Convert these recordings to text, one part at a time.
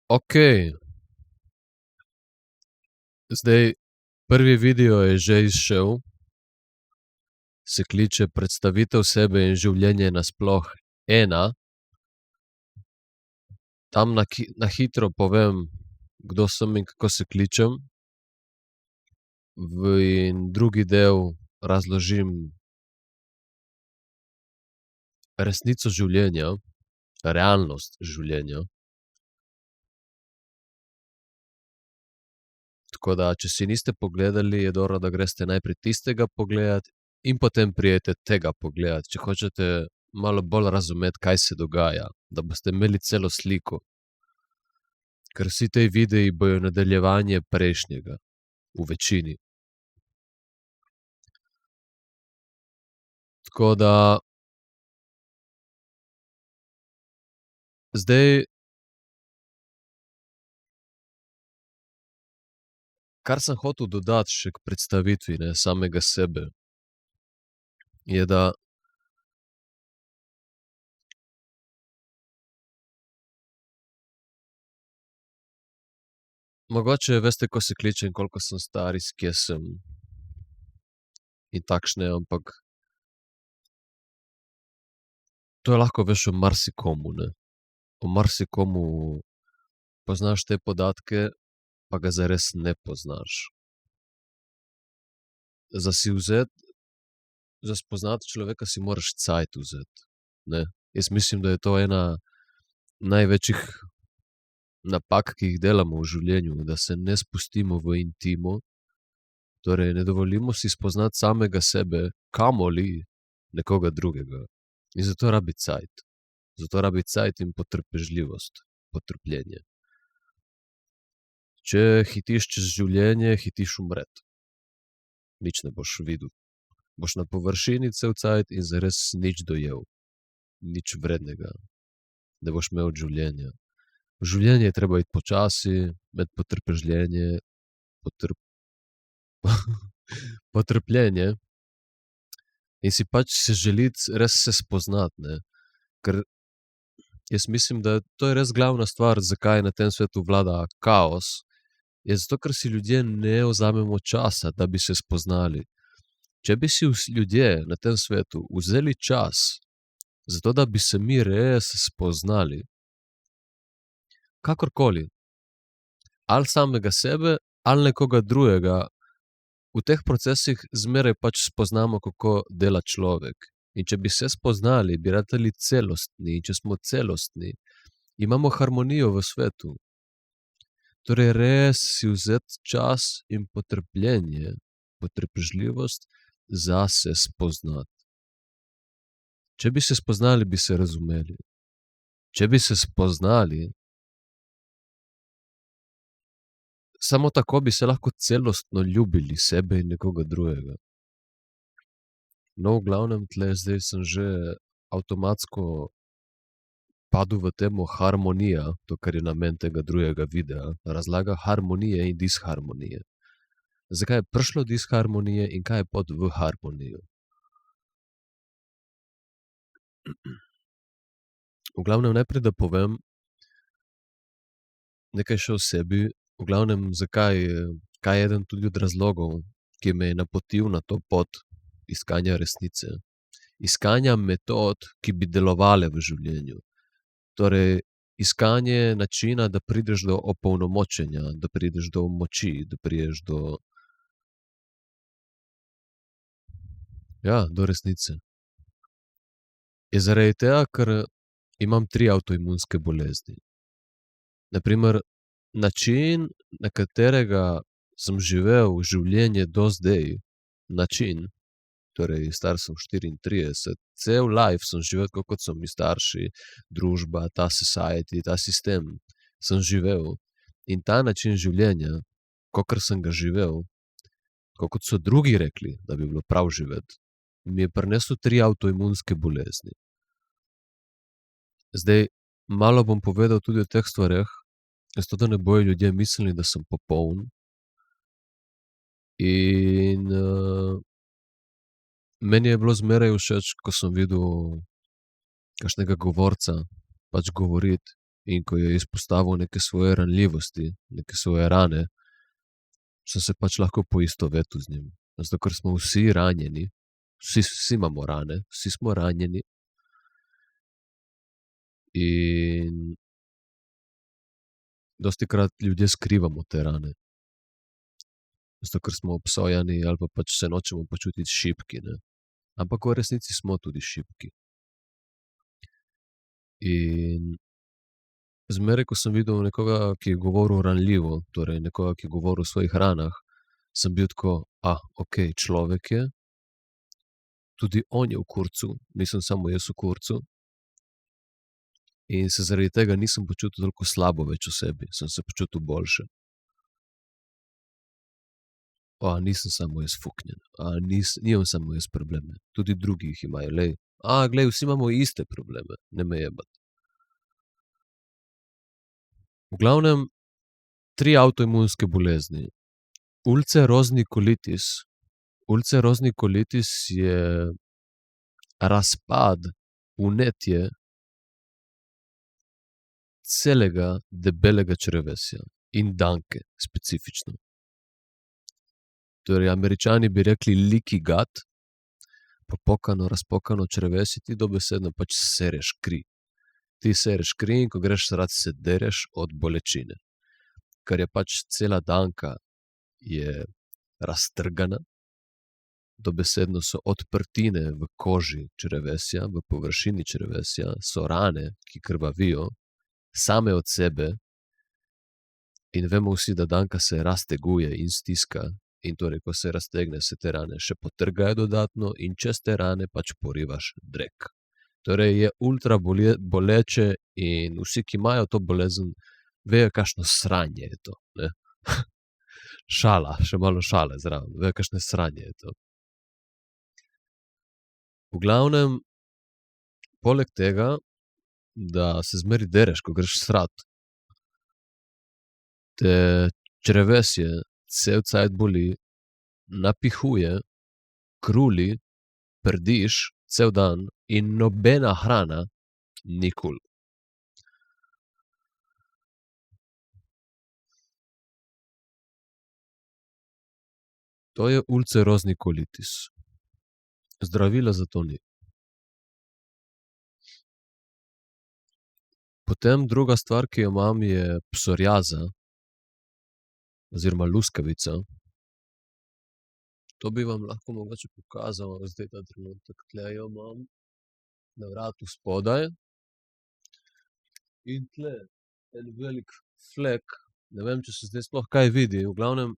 Okej, zdaj prvi video je že izšel, se kliče Predstavitev sebe in življenje nasploh ena. Tam na hitro povem, kdo sem in kako se kličem. In drugi del razložim resnico življenja, realnost življenja. Tako da, če si niste pogledali, je dobro, da greste najprej tistega pogledat in potem pridete tega pogledat, če hočete malo bolj razumeti, kaj se dogaja, da boste imeli celo sliko. Ker vsi ti videi bojo nadaljevanje prejšnjega, v večini. Tako da zdaj, kar sem hotel dodati še k predstavitvi, ne, samega sebe, je, da mogoče veste, ko se kličem, koliko sem star, iz kje sem in takšne, ampak to je lahko veš o marsikomu, ne. O marsikomu poznaš te podatke, pa ga zares ne poznaš. Za si vzeti, za spoznati človeka si moraš cajt vzeti, ne. Jaz mislim, da je to ena največjih napak, ki jih delamo v življenju, da se ne spustimo v intimo, torej ne dovolimo si spoznati samega sebe, kamoli nekoga drugega. In zato rabi cajt. Zato rabi cajt in potrpežljivost, potrpljenje. Če hitiš čez življenje, hitiš umret. Nič ne boš videl. Boš na površini cel cajt in zares nič dojel. Nič vrednega. Ne boš imel od življenja. V življenje je treba iti počasi, imeti potrpežljenje, potrpljenje in si pač se želiti res se spoznati, ne. Ker jaz mislim, da to je res glavna stvar, zakaj na tem svetu vlada kaos, je zato, ker si ljudje ne vzamemo časa, da bi se spoznali. Če bi si ljudje na tem svetu vzeli čas, zato da bi se mi res spoznali, kakorkoli, ali samega sebe, ali nekoga drugega, v teh procesih zmeraj pač spoznamo, kako dela človek. In če bi se spoznali, bi ratali celostni, in če smo celostni, imamo harmonijo v svetu. Torej res si vzeti čas in potrpljenje, potrpežljivost zase spoznati. Če bi se spoznali, bi se razumeli. Če bi se spoznali, samo tako bi se lahko celostno ljubili sebe in nekoga drugega. No, v glavnem, tle zdaj sem že avtomatsko padel v temo harmonija, to, kar je namen tega drugega videa, razlaga harmonije in disharmonije. Zakaj je prišlo do disharmonije in kaj je pot v harmonijo. V glavnem, najprej, da povem nekaj še o sebi. V glavnem, kaj je eden tudi od razlogov, ki me je napotil na to pot iskanja resnice. Iskanja metod, ki bi delovale v življenju. Torej, iskanje načina, da prideš do opolnomočenja, da prideš do moči, da prideš do resnice. Je zaradi tega, ker imam 3 avtoimunske bolezni. Na primer, način, na katerega sem živel življenje do zdaj, torej star sem 34, cel life sem živel tako, kot so mi starši, družba, ta society, ta sistem, sem živel. In ta način življenja, kakor sem ga živel, tako kot so drugi rekli, da bi bilo prav živeti, mi je prinesel 3 avtoimunske bolezni. Zdaj, malo bom povedal tudi o teh stvareh, zato da ne bojo ljudje mislili, da sem popoln. In meni je bilo zmeraj všeč, ko sem videl kakšnega govorca pač govoriti, in ko je izpostavil neke svoje ranljivosti, neke svoje rane, sem se pač lahko poistovetil z njim. Zato, ker smo vsi ranjeni, vsi imamo rane, vsi smo ranjeni in dostikrat ljudje skrivamo te rane. Zato, ker smo obsojeni ali pa pač se nočemo počutiti šibki, ne. Ampak v resnici smo tudi šibki. In zmeraj, ko sem videl nekoga, ki je govoril ranljivo, torej nekoga, ki je govoril o svojih ranah, sem bil tako, okej, človek je, tudi on je v kurcu, nisem samo jaz v kurcu. In se zaradi tega nisem počutil toliko slabo več v sebi, sem se počutil boljše. Nisem samo jaz fuknjen, nimam samo jaz probleme, tudi drugi jih imajo, glej. Glej, vsi imamo iste probleme, ne me jebati. V glavnem, 3 avtoimunske bolezni. Ulcerozni kolitis. Ulcerozni kolitis je razpad, vnetje celega debelega črevesja in danke specifično. Torej, Američani bi rekli leaky gut, popokano, razpokano črevesje, ti dobesedno pač sereš kri. Ti sereš kri in ko greš srat, se dereš od bolečine. Ker je pač cela danka je raztrgana, dobesedno so odprtine v koži črevesja, v površini črevesja, so rane, ki krvavijo, same od sebe in vemo vsi, da danka se razteguje in stiska. In torej, ko se raztegne, se te rane še potrgajo dodatno in čez te rane pač porivaš drek. Torej je ultra boleče in vsi, ki imajo to bolezen, vejo, kakšno sranje je to, ne. Šala, še malo šale zraven, vejo, kakšno sranje je to. V glavnem, poleg tega, da se zmeraj dereš, ko greš srat, te črevesje cel cajt boli, napihuje, kruli, prdiš cel dan in nobena hrana ni kul. To je ulcerozni kolitis. Zdravila za to ni. Potem druga stvar, ki jo imam, je psoriaza oziroma luskavica. To bi vam lahko mogoče pokazal, zdaj ta trenutek, tle jo imam na vratu spodaj. In tle en velik flek, ne vem, če se zdaj sploh kaj vidi, v glavnem,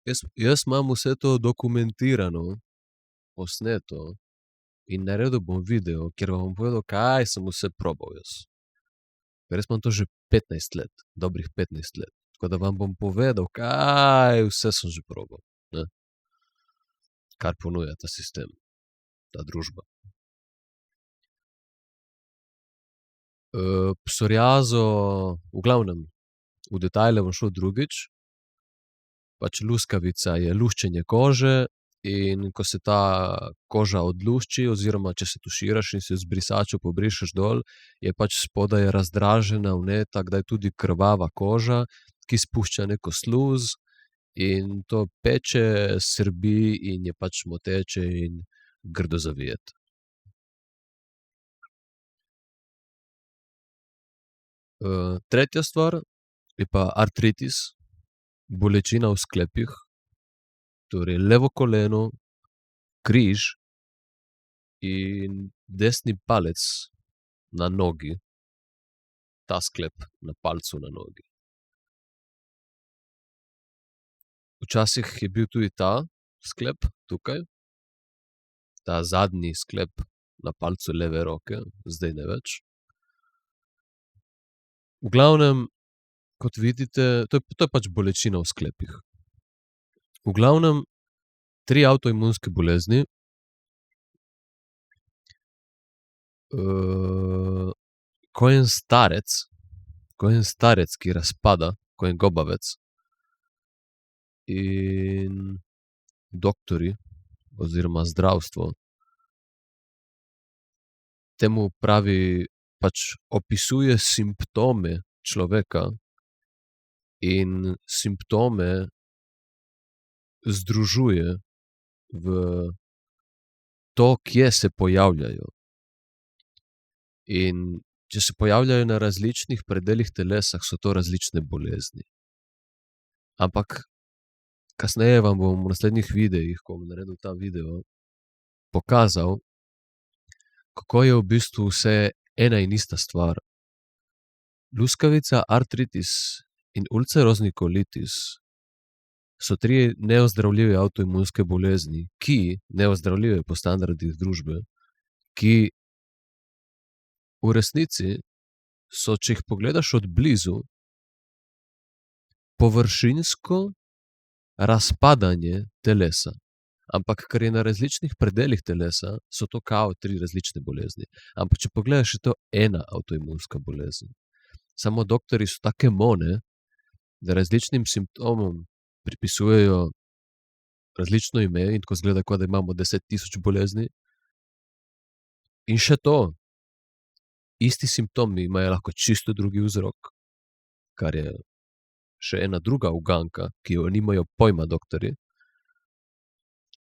jaz imam vse to dokumentirano, posneto in naredil bom video, kjer vam bom povedal, kaj sem vse probal jaz. Ker jaz imam to že 15 let, dobrih 15 let. Tako da vam bom povedal, kaj vse sem že probal, ne. Kar ponuja ta sistem, ta družba. Psoriazo, v glavnem, v detajle bom šel drugič. Pač luskavica je luščenje kože in ko se ta koža odlušči oziroma če se tuširaš in se z brisačo pobrišeš dol, je pač spodaj razdražena, vneta, kdaj tudi krvava koža, ki spušča neko sluz in to peče, srbi in je pač moteče in grdo za videti. Tretja stvar je pa artritis, bolečina v sklepih, torej levo koleno, križ in desni palec na nogi, ta sklep na palcu na nogi. Včasih je bil tudi ta sklep tukaj, ta zadnji sklep na palcu leve roke, zdaj ne več. V glavnem, kot vidite, to je pač bolečina v sklepih. V glavnem, 3 avtoimunske bolezni. Ko en starec, ki razpada, ko en gobavec, in doktorji oziroma zdravstvo temu pravi pač opisuje simptome človeka in simptome združuje v to, kje se pojavljajo. In če se pojavljajo na različnih predelih telesa, so to različne bolezni. Ampak kasneje vam bom v naslednjih videih, ko bom naredil ta video, pokazal, kako je v bistvu vse ena in ista stvar. Luskavica, artritis in ulcerozni kolitis so 3 neozdravljive avtoimunske bolezni, neozdravljive po standardih družbe, ki v resnici so, če jih pogledaš od blizu, površinsko razpadanje telesa. Ampak, ker je na različnih predelih telesa, so to kao 3 različne bolezni. Ampak, če pogledaš, je to ena avtoimunska bolezen. Samo doktorji so take mone, da različnim simptomom pripisujejo različno ime in tako izgleda, kot da imamo 10.000 bolezni. In še to, isti simptomi imajo lahko čisto drugi vzrok, kar je še ena druga uganka, ki jo nimajo pojma doktorji.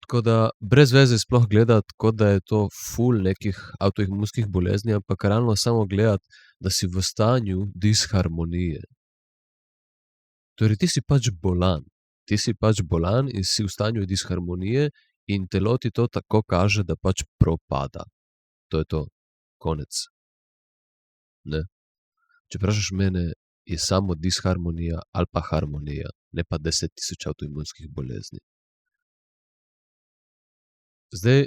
Tako da brez veze sploh gledati, kot da je to ful nekih avtoimunskih bolezni, ampak realno samo gledati, da si v stanju disharmonije. Torej, ti si pač bolan. Ti si pač bolan in si v stanju disharmonije in telo ti to tako kaže, da pač propada. To je to. Konec. Ne? Če vprašaš mene, je samo disharmonija ali pa harmonija, ne pa 10.000 avtoimunskih bolezni. Zdaj,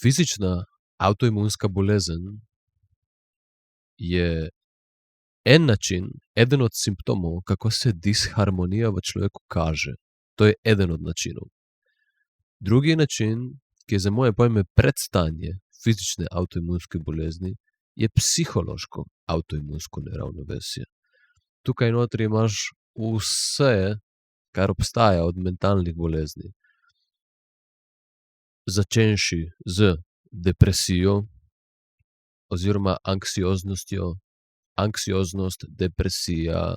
fizična avtoimunska bolezen je en način, eden od simptomov, kako se disharmonija v človeku kaže. To je eden od načinov. Drugi način, ki je za moje pojme predstanje fizične avtoimunske bolezni, je psihološko avtoimunsko neravnovesje. Tukaj notri imaš vse, kar obstaja od mentalnih bolezni. Začenši z depresijo oziroma anksioznostjo, anksioznost, depresija,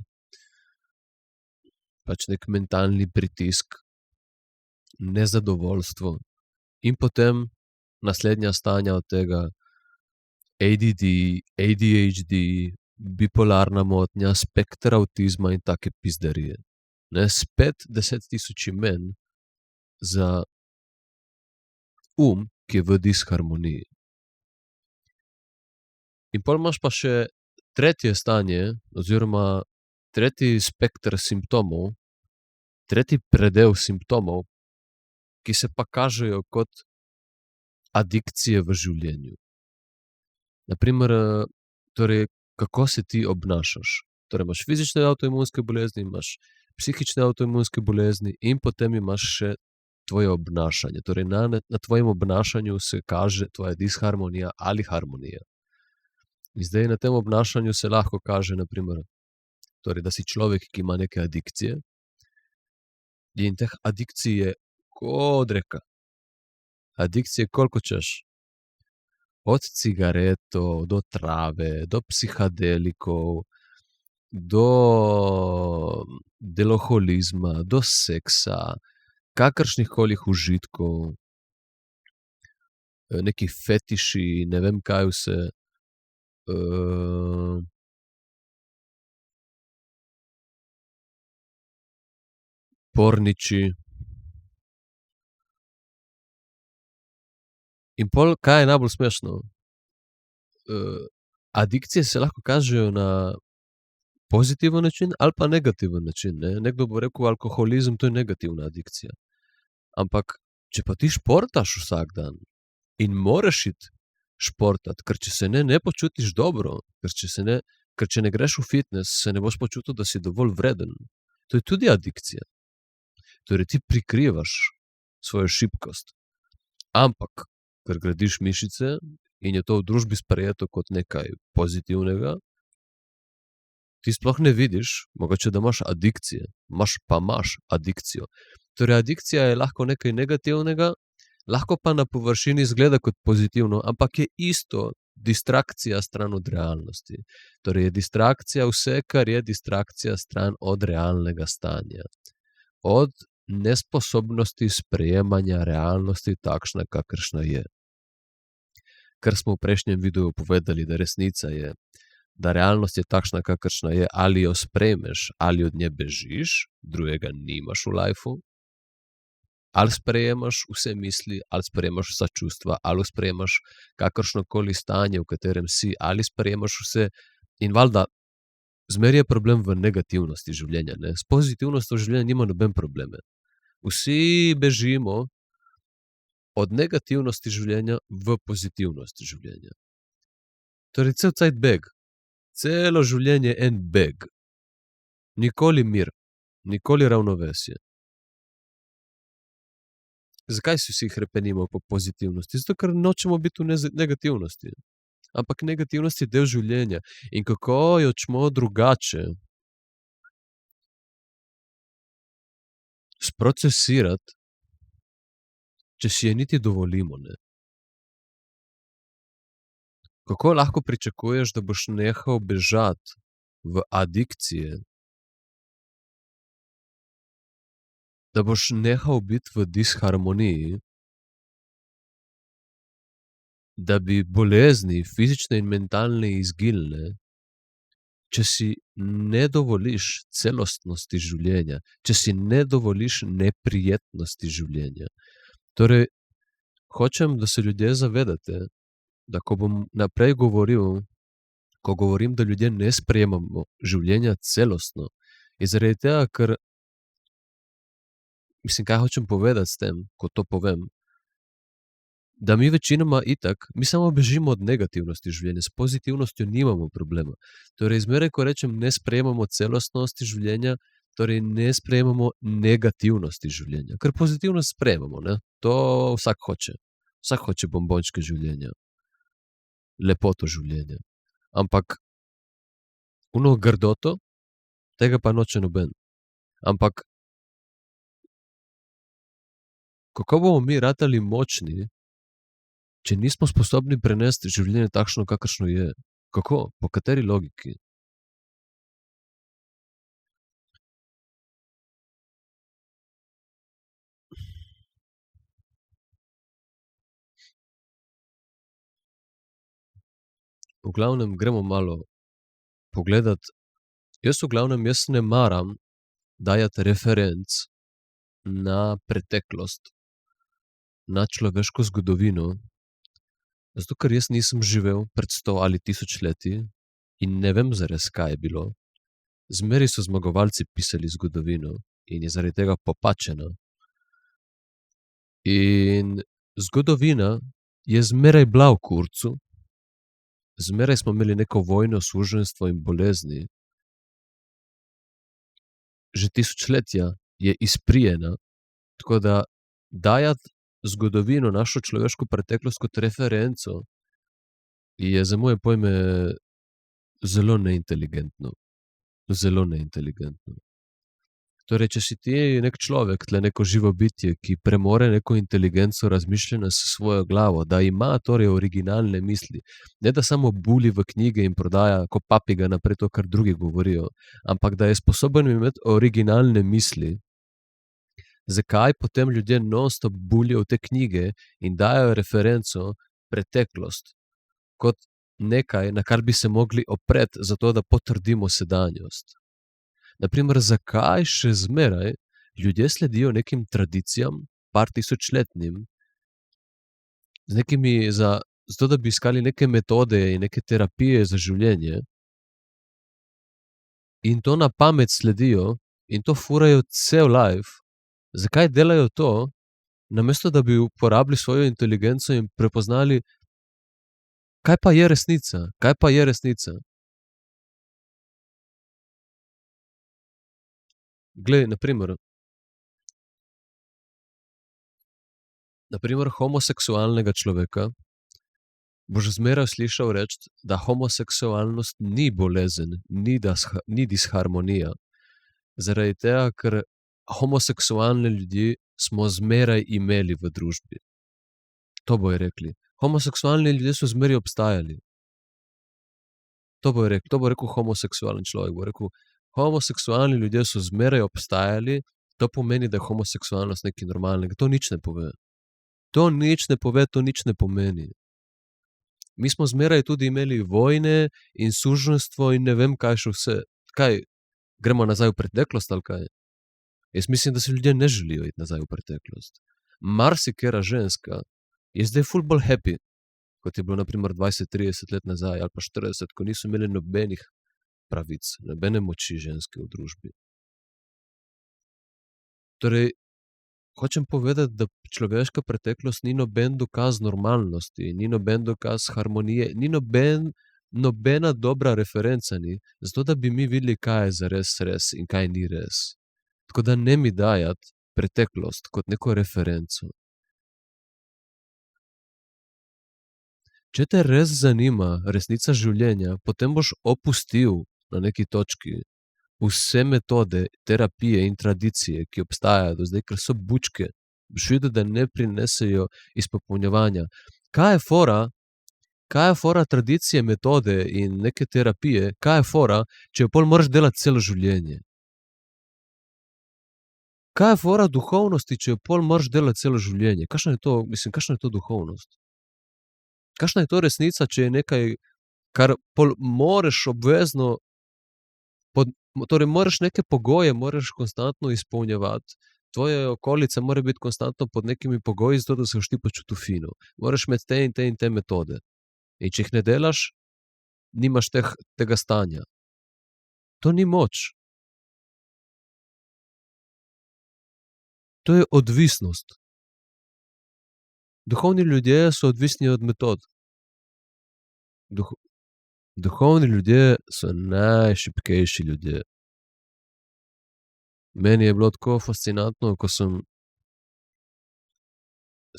pač nek mentalni pritisk, nezadovoljstvo in potem naslednja stanja od tega ADD, ADHD, bipolarna motnja, spekter avtizma in take pizdarije. Ne, spet 10.000 imen za ki je v disharmoniji. In pol imaš pa še tretje stanje oziroma tretji spekter simptomov, tretji predel simptomov, ki se pa kažejo kot adikcije v življenju. Naprimer, torej, kako se ti obnašaš. Torej, imaš fizične avtoimunske bolezni, imaš psihične avtoimunske bolezni in potem imaš še tvoje obnašanje. Torej, na tvojem obnašanju se kaže tvoja disharmonija ali harmonija. In zdaj na tem obnašanju se lahko kaže, naprimer, torej, da si človek, ki ima neke adikcije, in teh adikcij je kot reka. Adikcije koliko češ. Od cigaretov, do trave, do psihadelikov, do deloholizma, do seksa, kakršnihkoli užitkov, neki fetiši, ne vem kaj vse. Porniči. In pol, kaj je najbolj smešno? Adikcije se lahko kažejo na pozitiven način ali pa negativen način, ne. Nekdo bo rekel, alkoholizem, to je negativna adikcija. Ampak, če pa ti športaš vsak dan in moraš iti športat, ker če se ne počutiš dobro, ker če ne greš v fitness, se ne boš počutil, da si dovolj vreden. To je tudi adikcija. Torej, ti prikrivaš svojo šibkost. Ampak, ker gradiš mišice in je to v družbi sprejeto kot nekaj pozitivnega, ti sploh ne vidiš, mogoče, da imaš adikcije. Imaš adikcijo. Torej, adikcija je lahko nekaj negativnega, Lahko pa na površini izgleda kot pozitivno, ampak je isto distrakcija stran od realnosti. Torej je distrakcija vse, kar je distrakcija stran od realnega stanja. Od nesposobnosti sprejemanja realnosti takšna, kakršna je. Kar smo v prejšnjem videu povedali, da resnica je, da realnost je takšna, kakršna je, ali jo sprejmeš, ali od nje bežiš, drugega nimaš v lifeu, ali sprejemaš vse misli, ali sprejemaš vsa čustva, ali sprejemaš kakršnokoli stanje, v katerem si, ali sprejemaš vse. In valjda, zmeraj je problem v negativnosti življenja, ne? S pozitivnostjo življenja nima noben probleme. Vsi bežimo od negativnosti življenja v pozitivnost življenja. Torej, cel cajt beg. Celo življenje je en beg. Nikoli mir, nikoli ravnovesje. Zakaj si vsi hrepenimo po pozitivnosti? Zato, ker nočemo biti v negativnosti. Ampak negativnost je del življenja. In kako jo čmo drugače sprocesirati, če si je niti dovolimo, ne? Kako lahko pričakuješ, da boš nehal bežati v adikcije, da boš nehal biti v disharmoniji, da bi bolezni, fizične in mentalne, izginile, če si ne dovoliš celostnosti življenja, če si ne dovoliš neprijetnosti življenja. Torej, hočem, da se ljudje zavedate, da ko bom naprej govoril, ko govorim, da ljudje ne sprejemamo življenja celostno, je zaradi tega, ker, mislim, kaj hočem povedati s tem, ko to povem, da mi večinoma itak, mi samo bežimo od negativnosti življenja, s pozitivnostjo nimamo problema. Torej, zmeraj, ko rečem, ne sprejemamo celostnosti življenja, torej ne sprejemamo negativnosti življenja, ker pozitivnost sprejemamo, ne? To vsak hoče. Vsak hoče bombončke življenja. Lepoto življenja. Ampak ono grdoto, tega pa noče noben. Ampak kako bomo mi ratali močni, če nismo sposobni prenesti življenje takšno, kakršno je? Kako? Po kateri logiki? V glavnem, gremo malo pogledat. Jaz ne maram dajati referenc na preteklost, na človeško zgodovino, zato ker jaz nisem živel pred 100 ali 1000 leti in ne vem zares, kaj je bilo. Zmeraj so zmagovalci pisali zgodovino in je zaradi tega popačena. In zgodovina je zmeraj bila v kurcu, zmeraj smo imeli neko vojno, suženjstvo in bolezni. Že tisočletja je izprijena, tako da dajati zgodovino, našo človeško preteklost kot referenco, je za moje pojme zelo neinteligentno. Zelo neinteligentno. Torej, če si ti nek človek, tle neko živo bitje, ki premore neko inteligenco razmišljanja s svojo glavo, da ima torej originalne misli, ne da samo buli v knjige in prodaja ko papiga naprej to, kar drugi govorijo, ampak da je sposoben imeti originalne misli, zakaj potem ljudje non-stop bulijo v te knjige in dajo referenco preteklost kot nekaj, na kar bi se mogli opreti, zato da potrdimo sedanjost? Naprimer, zakaj še zmeraj ljudje sledijo nekim tradicijam, par tisočletnim, z nekimi zato, da bi iskali neke metode in neke terapije za življenje, in to na pamet sledijo in to furajo cel life? Zakaj delajo to, namesto da bi uporabili svojo inteligenco in prepoznali, kaj pa je resnica? Kaj pa je resnica? Glej, naprimer homoseksualnega človeka boš zmeraj slišal reči, da homoseksualnost ni bolezen, ni disharmonija. Zaradi tega, ker homoseksualne ljudi smo zmeraj imeli v družbi. To bojo rekli. Homoseksualni ljudje so zmeraj obstajali. To bo rekel homoseksualen človek. Bo rekel, homoseksualni ljudje so zmeraj obstajali, to pomeni, da je homoseksualnost nekaj normalnega. To nič ne pove. To nič ne pove, to nič ne pomeni. Mi smo zmeraj tudi imeli vojne in suženjstvo in ne vem kaj še vse. Kaj, gremo nazaj v preteklost ali kaj? Jaz mislim, da se ljudje ne želijo iti nazaj v preteklost. Marsikera ženska je zdaj ful bolj happy, kot je bilo na primer 20-30 let nazaj ali pa 40, ko niso imeli nobenih pravic, nobene moči ženske v družbi. Torej, hočem povedati, da človeška preteklost ni noben dokaz normalnosti, ni noben dokaz harmonije, ni nobena dobra referenca ni, zato da bi mi videli, kaj je zares res in kaj ni res. Tako da ne mi dajati preteklost kot neko referenco. Če te res zanima resnica življenja, potem boš opustil na neki točki vse metode, terapije in tradicije, ki obstajajo do zdaj, ker so bučke. Boš videl, da ne prinesejo izpopolnjevanja. Kaj je fora tradicije, metode in neke terapije? Kaj je fora, če jo pol moraš delati celo življenje? Kaj je fora duhovnosti, če jo pol moraš delati celo življenje? Kakšna je to duhovnost? Kakšna je to resnica, če je nekaj, kar pol moraš obvezno, torej moraš neke pogoje, moraš konstantno izpolnjevati. Tvoja okolica mora biti konstantno pod nekimi pogoji, zato da se boš ti počutil fino. Moraš imeti te in te in te metode. In če jih ne delaš, nimaš tega stanja. To ni moč. To je odvisnost. Duhovni ljudje so odvisni od metod. Duhovni ljudje so najšibkejši ljudje. Meni je bilo tako fascinantno, ko sem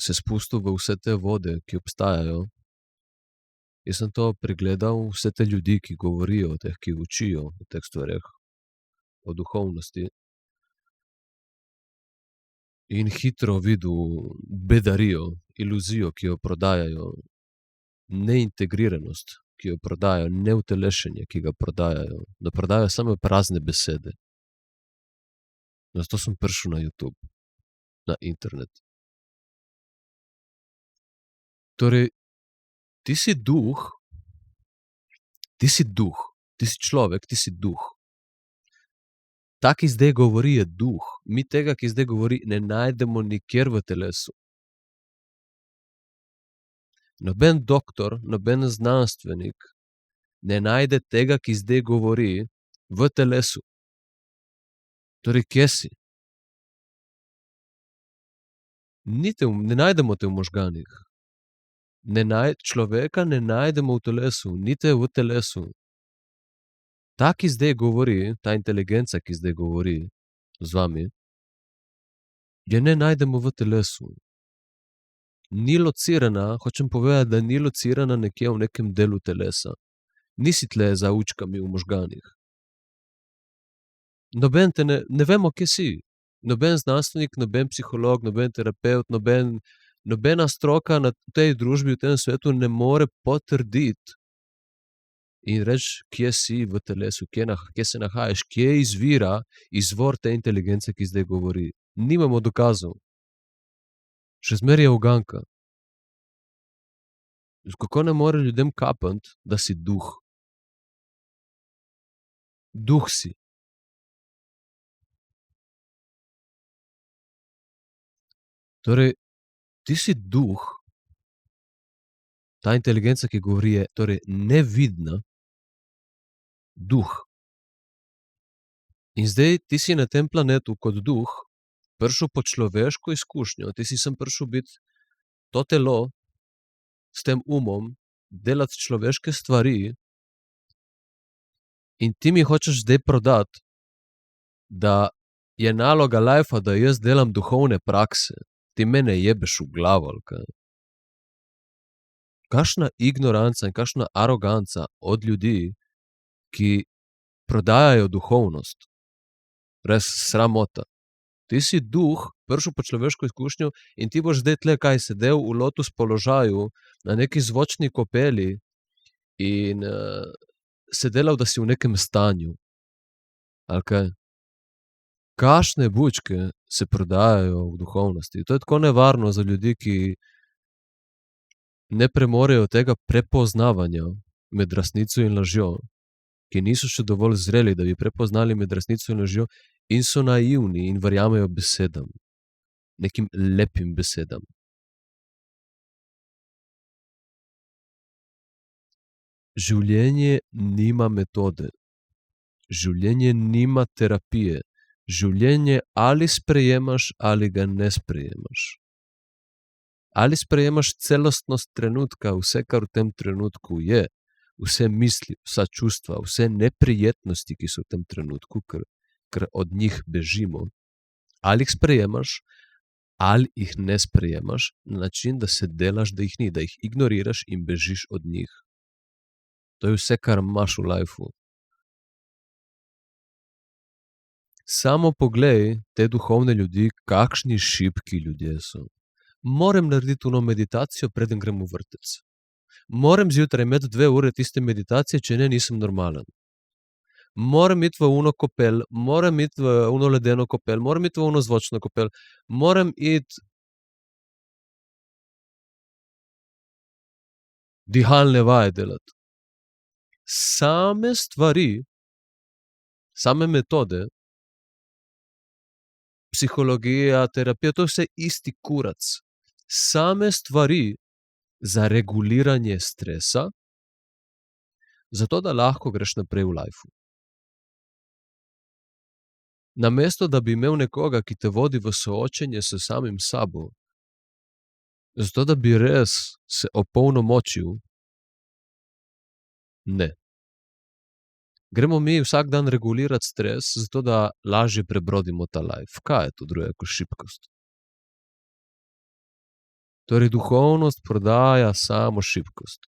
se spustil v vse te vode, ki obstajajo. Jaz sem to pregledal, vse te ljudi, ki govorijo o teh, ki učijo o teh stvareh, o duhovnosti. In hitro videl bedarijo, iluzijo, ki jo prodajajo, neintegriranost, ki jo prodajajo, neutelešenje, ki ga prodajajo, da prodajajo samo prazne besede. Zato sem prišel na YouTube, na internet. Torej, ti si človek, ti si duh. Ta, ki zdaj govori, je duh. Mi tega, ki zdaj govori, ne najdemo nikjer v telesu. Noben doktor, noben znanstvenik ne najde tega, ki zdaj govori, v telesu. Torej, kje si? Ne najdemo te v možganih. Človeka ne najdemo v telesu, ni te v telesu. Ta, ki zdaj govori, ta inteligenca, ki zdaj govori z vami, je ne najdemo v telesu. Ni locirana, hočem povedati, da ni locirana nekje v nekem delu telesa. Nisi tle za učkami v možganih. Noben te ne vemo, kje si. Noben znanstvenik, noben psiholog, noben terapevt, nobena stroka na tej družbi, v tem svetu ne more potrditi in reči, kje si v telesu, kje se nahajaš, kje izvira izvor te inteligence, ki zdaj govori. Nimamo dokazov. Še zmeraj je uganka. Kako ne more ljudem kapniti, da si duh? Duh si. Torej, ti si duh, ta inteligenca, ki govori, je torej nevidna, duh. In zdaj ti si na tem planetu kot duh prišel po človeško izkušnjo, ti si sem prišel biti to telo s tem umom, delati človeške stvari in ti mi hočeš zdaj prodati, da je naloga lajfa, da jaz delam duhovne prakse. Ti mene jebeš v glavo, ali kaj? Kakšna ignoranca in kakšna aroganca od ljudi, ki prodajajo duhovnost. Res sramota. Ti si duh, prišel po človeško izkušnjo in ti boš zdaj tle kaj sedel v lotus položaju na neki zvočni kopeli in se delal, da si v nekem stanju. Ali kaj? Kakšne bučke se prodajajo v duhovnosti? To je tako nevarno za ljudi, ki ne premorejo tega prepoznavanja med resnico in lažjo, ki niso še dovolj zreli, da bi prepoznali med resnico in lažjo in so naivni in verjamejo besedam, nekim lepim besedam. Življenje nima metode. Življenje nima terapije. Življenje ali sprejemaš ali ga ne sprejemaš. Ali sprejemaš celostnost trenutka, vse, kar v tem trenutku je, vse misli, vsa čustva, vse neprijetnosti, ki so v tem trenutku, ker od njih bežimo. Ali jih sprejemaš ali jih ne sprejemaš na način, da se delaš, da jih ni, da jih ignoriraš in bežiš od njih. To je vse, kar imaš v lifeu. Samo poglej te duhovne ljudi, kakšni šibki ljudje so. Moram narediti ono meditacijo, preden grem v vrtec. Moram zjutraj imeti 2 ure tiste meditacije, če ne, nisem normalen. Moram iti v ono kopel, moram iti v ono ledeno kopel, moram iti v ono zvočno kopel, moram iti dihalne vaje delati. Same stvari, same metode, psihologija, terapija, to je vse isti kurac. Same stvari za reguliranje stresa, zato da lahko greš naprej v lifeu. Namesto da bi imel nekoga, ki te vodi v soočenje s samim sabo, zato da bi res se opolnomočil, ne. Gremo mi vsak dan regulirati stres, zato da lažje prebrodimo ta life. Kaj je to drugo kot šibkost? Torej, duhovnost prodaja samo šibkost.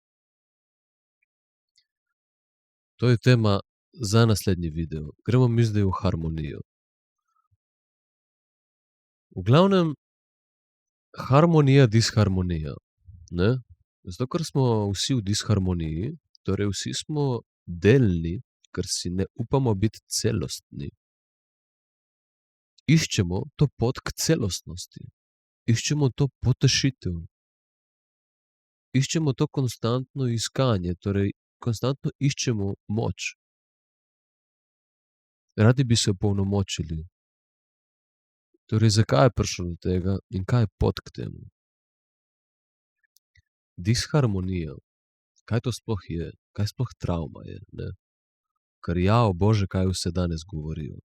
To je tema za naslednji video. Gremo mi zdaj v harmonijo. V glavnem, harmonija, disharmonija, ne? Zato, ker smo vsi v disharmoniji, torej vsi smo delni, ker si ne upamo biti celostni. Iščemo to pot k celostnosti. Iščemo to potešitev. Iščemo to konstantno iskanje, torej konstantno iščemo moč. Radi bi se opolnomočili. Torej, zakaj je prišlo do tega in kaj je pot k temu? Disharmonija. Kaj to sploh je? Kaj sploh travma je, ne? Ker Bože, kaj vse danes govorijo.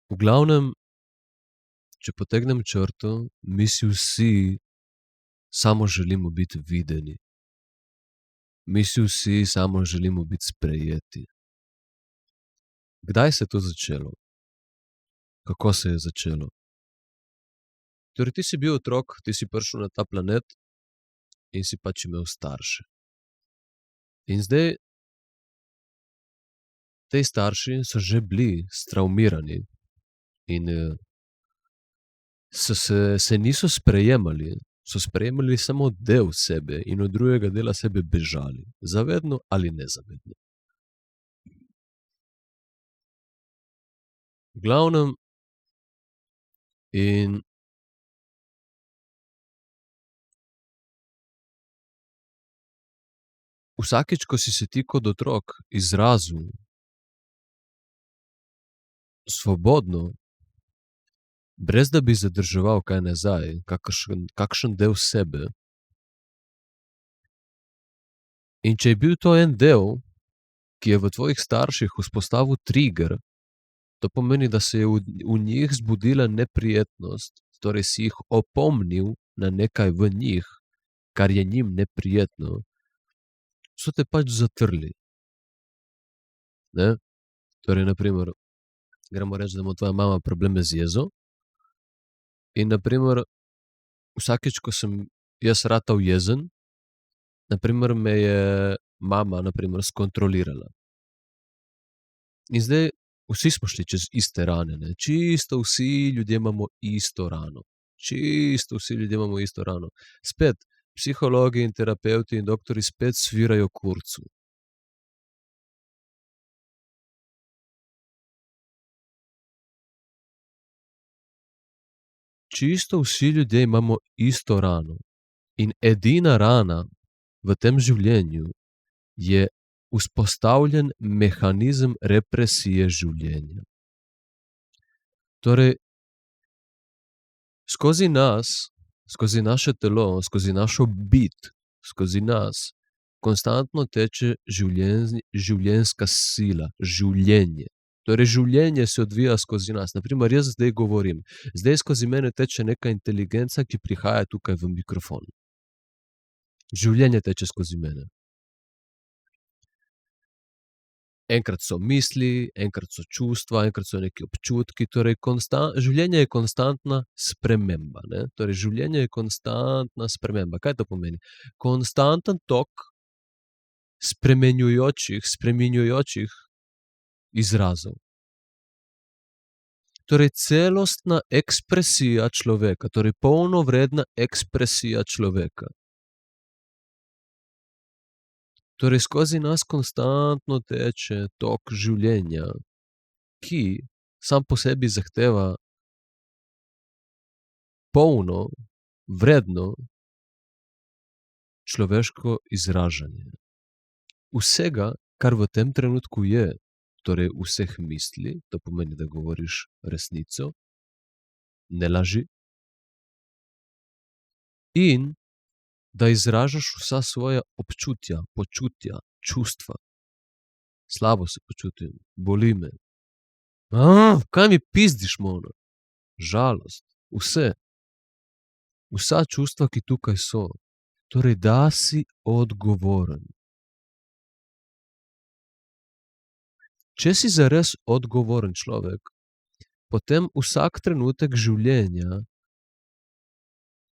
V glavnem, če potegnem črto, mi si vsi samo želimo biti videni. Mi si vsi samo želimo biti sprejeti. Kdaj se je to začelo? Kako se je začelo? Torej, ti si bil otrok, ti si prišel na ta planet in si pač imel starše. In zdaj te starši so že bili stravmirani in se niso sprejemali, so sprejemali samo del sebe in od drugega dela sebe bežali. Zavedno ali nezavedno. V glavnem, in vsakič, ko si se ti kot otrok izrazil svobodno, brez da bi zadrževal kaj nazaj, kakšen del sebe. In če je bil to en del, ki je v tvojih starših vzpostavil trigger, to pomeni, da se je v njih zbudila neprijetnost, torej si jih opomnil na nekaj v njih, kar je njim neprijetno, so te pač zatrli. ne. Torej, na primer, gremo reči, da ima tvoja mama probleme z jezo in na primer vsakič, ko sem jaz ratal jezen, na primer, me je mama na primer skontrolirala. In zdaj vsi smo šli čez iste rane, ne. Čisto vsi ljudje imamo isto rano. Čisto vsi ljudje imamo isto rano. Spet, psihologi in terapevti in doktorji spet svirajo kurcu. Čisto vsi ljudje imamo isto rano. In edina rana v tem življenju je vzpostavljen mehanizem represije življenja. Torej, skozi nas, skozi naše telo, skozi našo bit, skozi nas konstantno teče življenjska sila, življenje. Torej, življenje se odvija skozi nas. Na primer, jaz zdaj govorim. Zdaj skozi mene teče neka inteligenca, ki prihaja tukaj v mikrofon. Življenje teče skozi mene. Enkrat so misli, enkrat so čustva, enkrat so neki občutki, torej življenje je konstantna sprememba, ne. Torej, življenje je konstantna sprememba. Kaj to pomeni? Konstanten tok spreminjajočih izrazov. Torej, celostna ekspresija človeka, torej polnovredna ekspresija človeka. Torej, skozi nas konstantno teče tok življenja, ki sam po sebi zahteva polno, vredno človeško izražanje. Vsega, kar v tem trenutku je, torej vseh misli, to pomeni, da govoriš resnico, ne laži, in da izražaš vsa svoja občutja, počutja, čustva. Slabo se počutim, boli me. Kaj mi pizdiš, Mona? Žalost, vse. Vsa čustva, ki tukaj so. Torej, da si odgovoren. Če si zares odgovoren človek, potem vsak trenutek življenja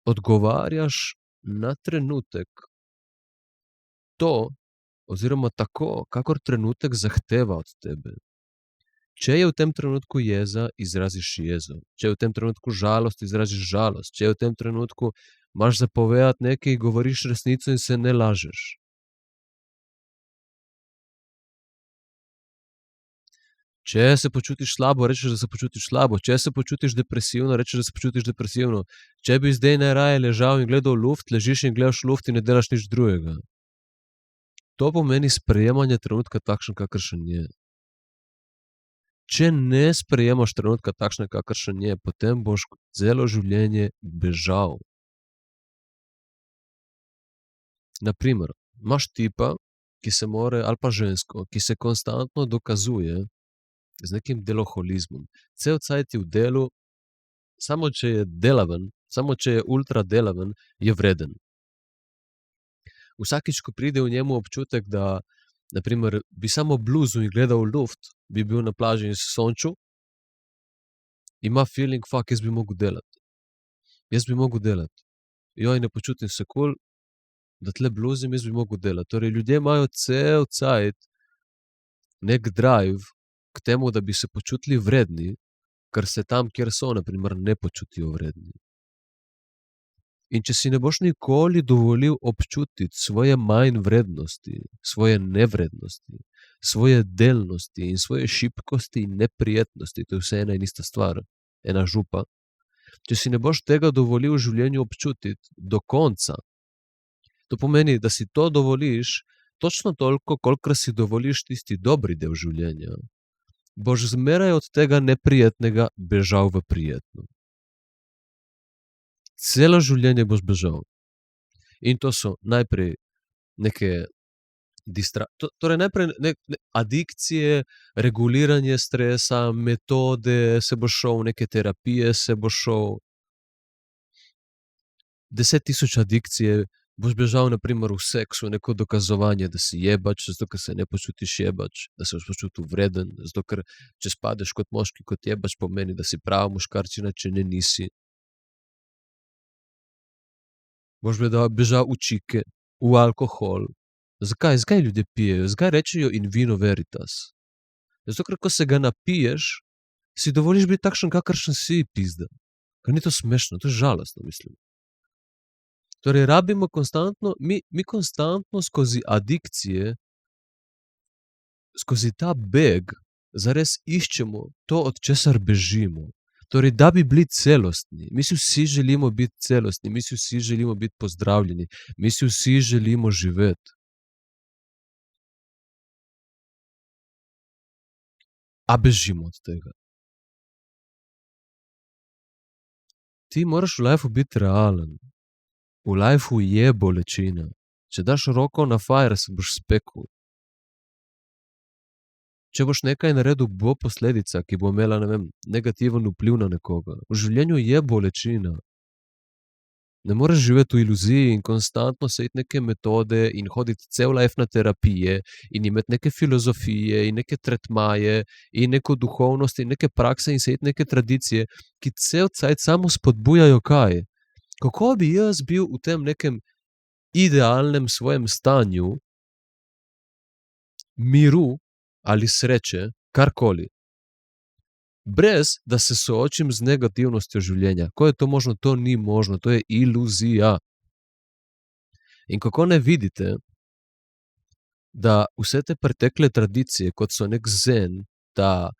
odgovarjaš na trenutek to oziroma tako, kakor trenutek zahteva od tebe. Če je v tem trenutku jeza, izraziš jezo. Če je v tem trenutku žalost, izraziš žalost. Če je v tem trenutku imaš za povedati nekaj, govoriš resnico in se ne lažeš. Če se počutiš slabo, rečeš, da se počutiš slabo. Če se počutiš depresivno, rečeš, da se počutiš depresivno. Če bi zdaj najraje ležal in gledal luft, ležiš in gledaš luft in ne delaš nič drugega. To pomeni sprejemanje trenutka takšen, kakršen je. Če ne sprejemaš trenutka takšen, kakršen je, potem boš celo življenje bežal. Na primer, imaš tipa, ki se more, ali pa žensko, ki se konstantno dokazuje z nekim deloholizmom. Cel cajt je v delu, samo če je delaven, samo če je ultra delaven, je vreden. Vsakič, ko pride v njemu občutek, da na primer bi samo bluzil in gledal v luft, bi bil na plaži in se sončil, ima feeling, jaz bi mogel delati. Jaz bi mogel delati. Joj, ne počutim se kul, da tle bluzim, jaz bi mogel delati. Torej, ljudje imajo cel cajt neki drive k temu, da bi se počutili vredni, ker se tam, kjer so, na primer, ne počutijo vredni. In če si ne boš nikoli dovolil občutiti svoje manj vrednosti, svoje nevrednosti, svoje delnosti in svoje šibkosti in neprijetnosti, to je vse ena in ista stvar, ena župa, če si ne boš tega dovolil v življenju občutiti do konca, to pomeni, da si to dovoliš točno toliko, kolikor si dovoliš tisti dobri del življenja, boš zmeraj od tega neprijetnega bežal v prijetno. Celo življenje boš bežal. In to so najprej neke torej najprej adikcije, reguliranje stresa, metode, se boš šel, neke terapije se boš šel. 10 000 adikcije Boš bežal na primer v seksu, neko dokazovanje, da si jebač, zato ker se ne počutiš jebač, da se boš počutil vreden, zato ker če spadeš kot moški kot jebač, pomeni, da si prava moškarčina, če ne nisi. Boš bežal v čike, v alkohol. Zakaj? Zakaj ljudje pijejo? Zakaj rečejo in vino veritas? Zato ker ko se ga napiješ, si dovoliš biti takšen, kakršen si, pizda. Ker ni to smešno, to je žalostno, mislim. Torej, rabimo konstantno, mi konstantno skozi adikcije, skozi ta beg, zares iščemo to, od česar bežimo. Torej, da bi bili celostni. Mi si vsi želimo biti celostni, mi si vsi želimo biti pozdravljeni, mi si vsi želimo živeti. A bežimo od tega. Ti moraš v lifeu biti realen. V lifeu je bolečina. Če daš roko na fire, se boš spekel. Če boš nekaj naredil, bo posledica, ki bo imela, ne vem, negativen vpliv na nekoga. V življenju je bolečina. Ne moreš živeti v iluziji in konstantno sejti neke metode in hoditi cel life na terapije in imeti neke filozofije in neke tretmaje in neko duhovnost in neke prakse in sejti neke tradicije, ki cel cajt samo spodbujajo kaj? Kako bi jaz bil v tem nekem idealnem svojem stanju miru ali sreče, karkoli, brez da se soočim z negativnostjo življenja? Ko je to možno? To ni možno, to je iluzija. In kako ne vidite, da vse te pretekle tradicije, kot so nek zen, ta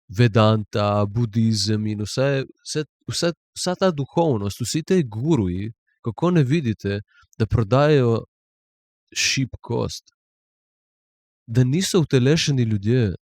vedanta, budizem in vsa ta duhovnost, vsi te guruji, kako ne vidite, da prodajajo šibkost, da niso utelešeni ljudje.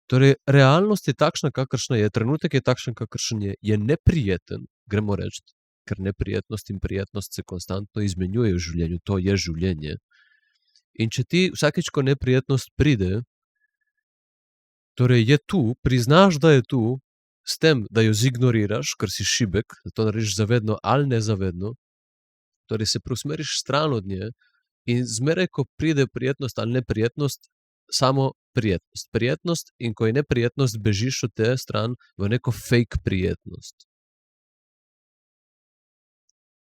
Torej, realnost je takšna, kakršna je, trenutek je takšen, kakršen je neprijeten, gremo reči, ker neprijetnost in prijetnost se konstantno izmenjujejo v življenju, to je življenje. In če ti vsakič, ko neprijetnost pride, torej je tu, priznaš, da je tu, s tem, da jo zignoriraš, ker si šibek, da to narediš zavedno ali nezavedno, torej se preusmeriš stran od nje in zmeraj, ko pride prijetnost ali neprijetnost, samo prijetnost. Prijetnost, in ko je neprijetnost, bežiš od te stran v neko fake prijetnost.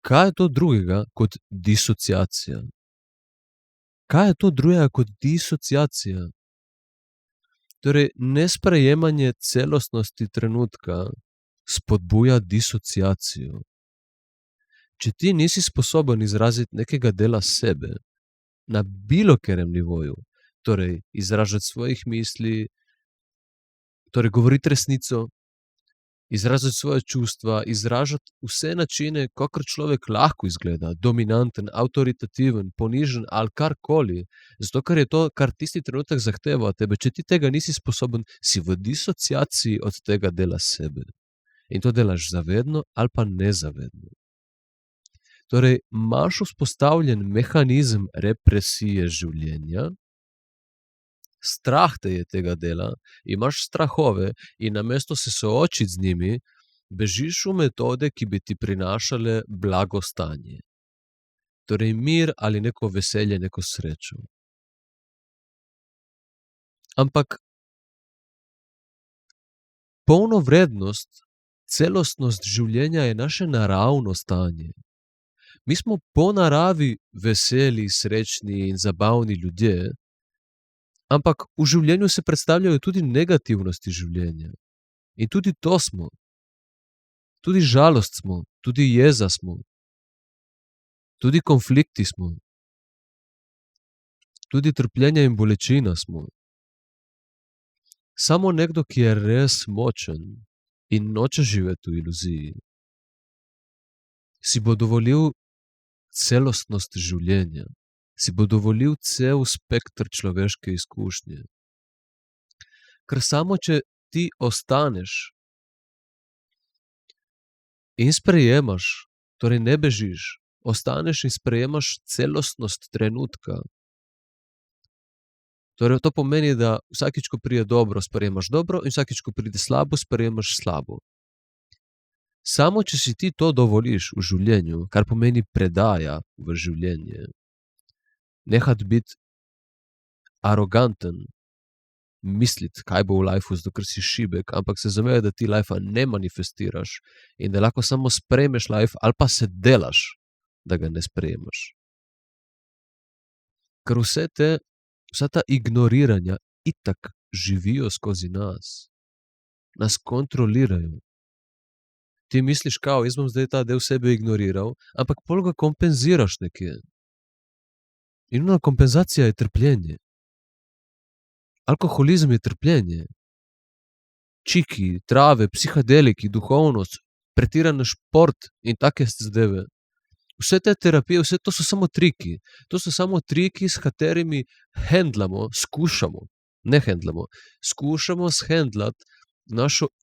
Kaj je to drugega kot disociacija? Kaj je to drugega kot disociacija? Torej, nesprejemanje celostnosti trenutka spodbuja disociacijo. Če ti nisi sposoben izraziti nekega dela sebe na bilo katerem nivoju, torej izražati svojih misli, torej govoriti resnico, izražati svoje čustva, izražati vse načine, kakor človek lahko izgleda, dominanten, avtoritativen, ponižen ali karkoli, zato ker je to, kar tisti trenutek zahteva od tebe. Če ti tega nisi sposoben, si v disociaciji od tega dela sebe. In to delaš zavedno ali pa nezavedno. Torej, imaš vzpostavljen mehanizem represije življenja, strah te je tega dela, imaš strahove in namesto se soočiti z njimi, bežiš v metode, ki bi ti prinašale blagostanje. Torej mir ali neko veselje, neko srečo. Ampak polnovrednost, celostnost življenja je naše naravno stanje. Mi smo po naravi veseli, srečni in zabavni ljudje, ampak v življenju se predstavljajo tudi negativnosti življenja. In tudi to smo. Tudi žalost smo, tudi jeza smo. Tudi konflikti smo. Tudi trpljenje in bolečina smo. Samo nekdo, ki je res močen in noče živeti v iluziji, si bo dovolil celostnost življenja, si bo dovolil cel spekter človeške izkušnje. Ker samo če ti ostaneš in sprejemaš, torej ne bežiš, ostaneš in sprejemaš celostnost trenutka, Torej to pomeni, da vsakič, ko pride dobro, sprejemaš dobro in vsakič, ko pride slabo, sprejemaš slabo. Samo če si ti to dovoliš v življenju, kar pomeni predaja v življenje, nehati biti aroganten, misliti, kaj bo v lifeu, zato ker si šibek, ampak se zavedati, da ti lifea ne manifestiraš in da lahko samo sprejmeš life ali pa se delaš, da ga ne sprejemaš. Ker vsa ta ignoriranja itak živijo skozi nas. Nas kontrolirajo. Ti misliš, kao, jaz bom zdaj ta del sebe ignoriral, ampak pol ga kompenziraš nekje. In ona kompenzacija je trpljenje. Alkoholizem je trpljenje. Čiki, trave, psihadeliki, duhovnost, pretiran šport in take zadeve. Vse te terapije, vse to so samo triki. To so samo triki, s katerimi skušamo shendlati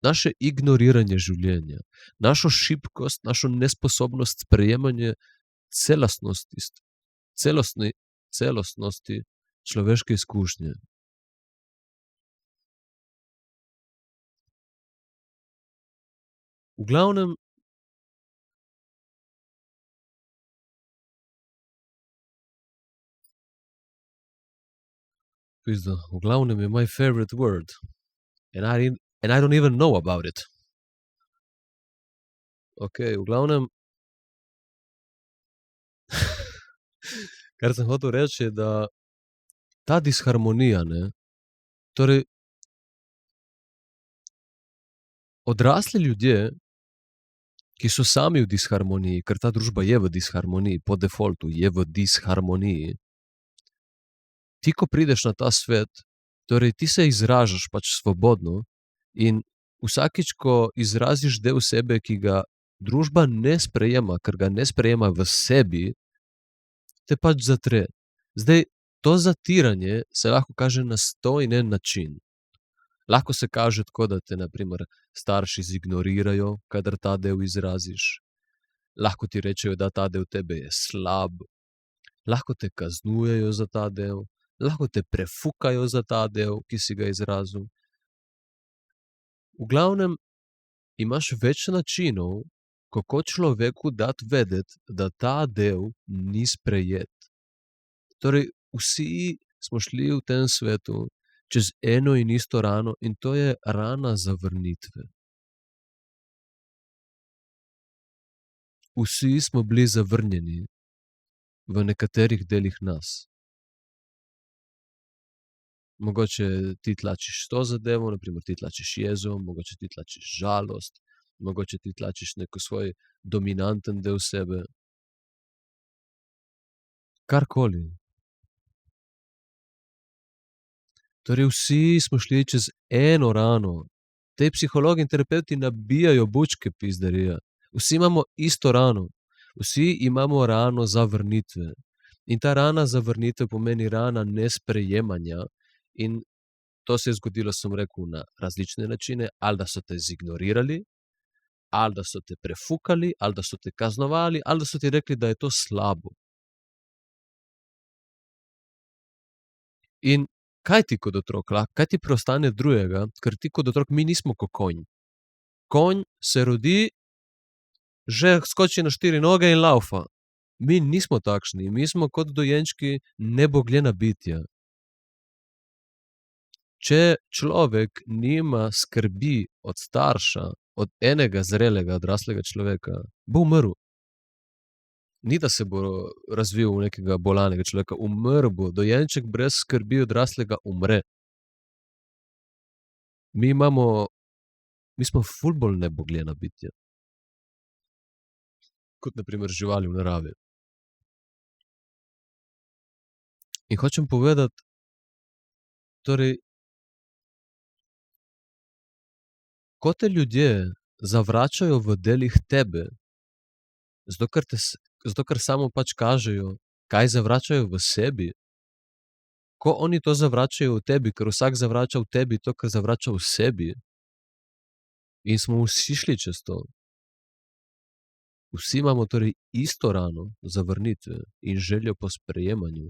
naše ignoriranje življenja, našo šibkost, našo nesposobnost sprejemanja celostnosti človeške izkušnje. V glavnem, v glavnem je my favorite word. And I don't even know about it. Ok, v glavnem, kar sem hotel reči, je, da ta disharmonija, ne, torej odrasli ljudje, ki so sami v disharmoniji, ker ta družba je v disharmoniji, po defaultu je v disharmoniji, ti, ko prideš na ta svet, torej ti se izražaš pač svobodno in vsakič, ko izraziš del sebe, ki ga družba ne sprejema, ker ga ne sprejema v sebi, te pač zatre. Zdaj, to zatiranje se lahko kaže na 100 in en način. Lahko se kaže tako, da te na primer starši zignorirajo, kadar ta del izraziš. Lahko ti rečejo, da ta del tebe je slab. Lahko te kaznujejo za ta del. Lahko te prefukajo za ta del, ki si ga izrazil. V glavnem, imaš več načinov, kako človeku dati vedeti, da ta del ni sprejet. Torej, vsi smo šli v tem svetu čez eno in isto rano in to je rana zavrnitve. Vsi smo bili zavrnjeni v nekaterih delih nas. Mogoče ti tlačiš to zadevo, na primer ti tlačiš jezo, mogoče ti tlačiš žalost, mogoče ti tlačiš neko svoj dominanten del sebe. Karkoli. Torej vsi smo šli čez eno rano. Te psihologi in terapevti nabijajo bučke, pizdarija. Vsi imamo isto rano. Vsi imamo rano zavrnitve. In ta rana zavrnitve pomeni rana nesprejemanja. In to se je zgodilo, sem rekel, na različne načine. Ali da so te zignorirali, ali da so te prefukali, ali da so te kaznovali, ali da so ti rekli, da je to slabo. In kaj ti kot otrok lahko, kaj ti preostane drugega, ker ti kot otrok, mi nismo kot konj. Konj se rodi, že skoči na 4 noge in laufa. Mi nismo takšni, mi smo kot dojenčki nebogljena bitja. Če človek nima skrbi od starša, od enega zrelega, odraslega človeka, bo umrl. Ni, da se bo razvil v nekega bolanega človeka, umrl bo. Dojenček brez skrbi odraslega umre. Mi smo ful bolj nebogljena bitja. Kot na primer živali v naravi. In hočem povedati, torej, ko te ljudje zavračajo v delih tebe, zato ker samo pač kažejo, kaj zavračajo v sebi, ko oni to zavračajo v tebi, ker vsak zavrača v tebi to, kar zavrača v sebi, in smo vsi šli čez to. Vsi imamo torej isto rano zavrnitve in željo po sprejemanju.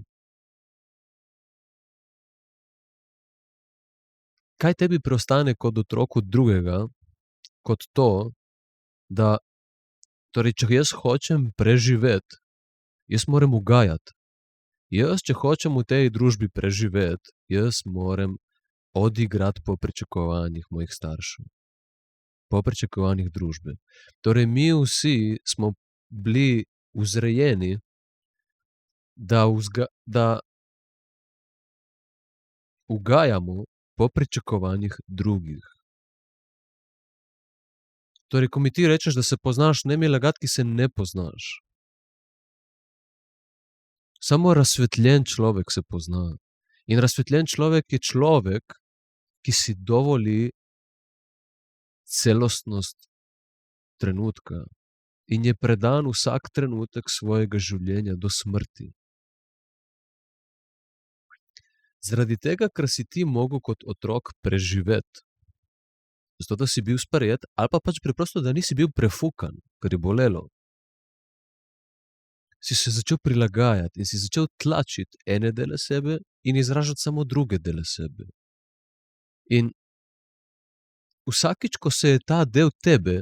kaj tebi preostane kot otroku drugega, kot to, da torej, če jaz hočem preživeti, jaz moram ugajati. Jaz, če hočem v tej družbi preživeti, jaz moram odigrati po pričakovanjih mojih staršev. Po pričakovanjih družbe. Torej, mi vsi smo bili vzrejeni, da ugajamo po pričakovanjih drugih. Torej, ko mi ti rečeš, da se poznaš, ne mi lagati, ki se ne poznaš. Samo razsvetljen človek se pozna. In razsvetljen človek je človek, ki si dovoli celostnost trenutka in je predan vsak trenutek svojega življenja do smrti. Zaradi tega, ker si ti mogel kot otrok preživeti, zato da si bil sprejet, ali pa pač preprosto, da nisi bil prefukan, ker je bolelo, si se začel prilagajati in si začel tlačiti ene dele sebe in izražati samo druge dele sebe. In vsakič, ko se je ta del tebe,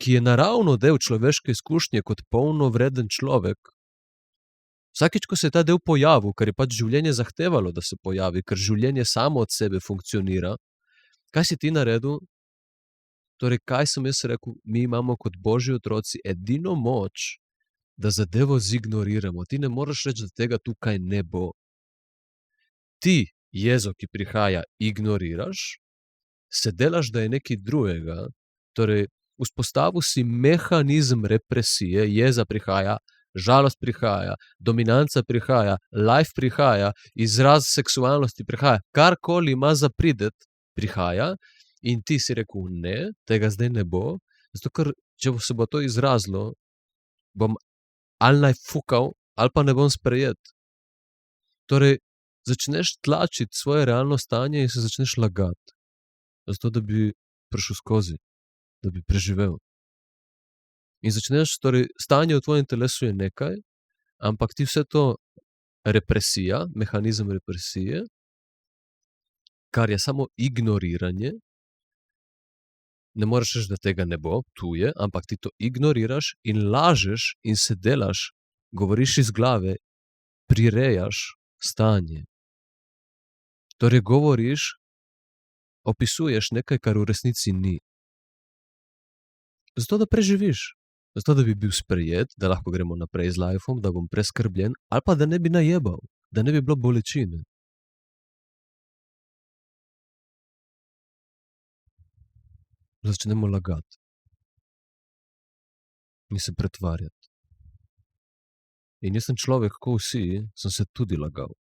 ki je naravno del človeške izkušnje kot polnovreden človek, vsakič, ko se je ta del pojavil, ker je pač življenje zahtevalo, da se pojavi, ker življenje samo od sebe funkcionira, kaj si ti naredil? Torej, kaj sem jaz rekel? Mi imamo kot Božji otroci edino moč, da zadevo zignoriramo. Ti ne moreš reči, da tega tukaj ne bo. Ti, jezo, ki prihaja, ignoriraš, se delaš, da je nekaj drugega, torej vzpostavil si mehanizem represije, jeza prihaja, žalost prihaja, dominanca prihaja, life prihaja, izraz seksualnosti prihaja, karkoli ima za prideti, prihaja in ti si rekel, ne, tega zdaj ne bo, zato ker, če se bo to izrazilo, bom ali naj fukal, ali pa ne bom sprejet. Torej, začneš tlačiti svoje realno stanje in se začneš lagati. Zato, da bi prišel skozi, da bi preživel. In začneš, torej, stanje v tvojem telesu je nekaj, ampak ti vse to represija, mehanizem represije, kar je samo ignoriranje, ne moreš reči, da tega ne bo, tu je, ampak ti to ignoriraš in lažeš in se delaš, govoriš iz glave, prirejaš stanje. Torej, govoriš, opisuješ nekaj, kar v resnici ni. Zato, da preživiš. Zato, da bi bil sprejet, da lahko gremo naprej z lifeom, da bom preskrbljen, ali pa da ne bi najebal, da ne bi bilo bolečine. Začnemo lagati. In se pretvarjati. In jaz sem človek, ko vsi, sem se tudi lagal.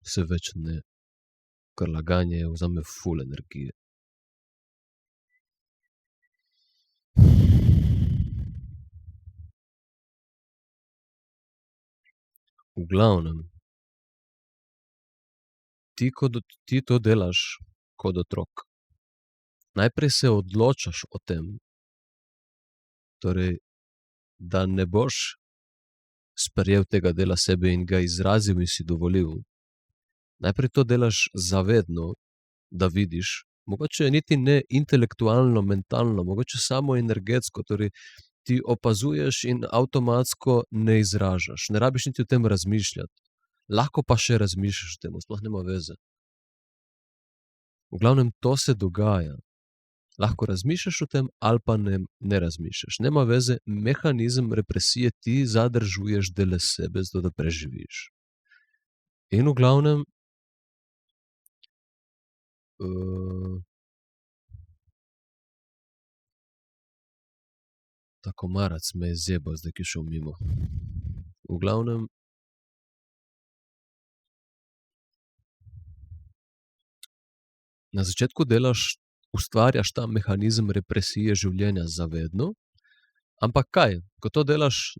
Se več ne, ker laganje vzame ful energije. V glavnem, ti to delaš kot otrok. Najprej se odločaš o tem, torej, da ne boš sprejel tega dela sebe in ga izrazil in si dovolil. Najprej to delaš zavedno, da vidiš, mogoče niti ne intelektualno, mentalno, mogoče samo energetsko, torej ti opazuješ in avtomatsko ne izražaš. Ne rabiš niti o tem razmišljati. Lahko pa še razmišljaš o tem, sploh nema veze. V glavnem, to se dogaja. Lahko razmišljaš o tem ali pa ne razmišljaš. Nema veze, mehanizem represije ti zadržuješ dele sebe, zato da preživiš. In v glavnem, ta komarac me je zjebal, zdaj ki je šel mimo. V glavnem, na začetku ustvarjaš ta mehanizem represije življenja zavedno, ampak kaj? Ko to delaš,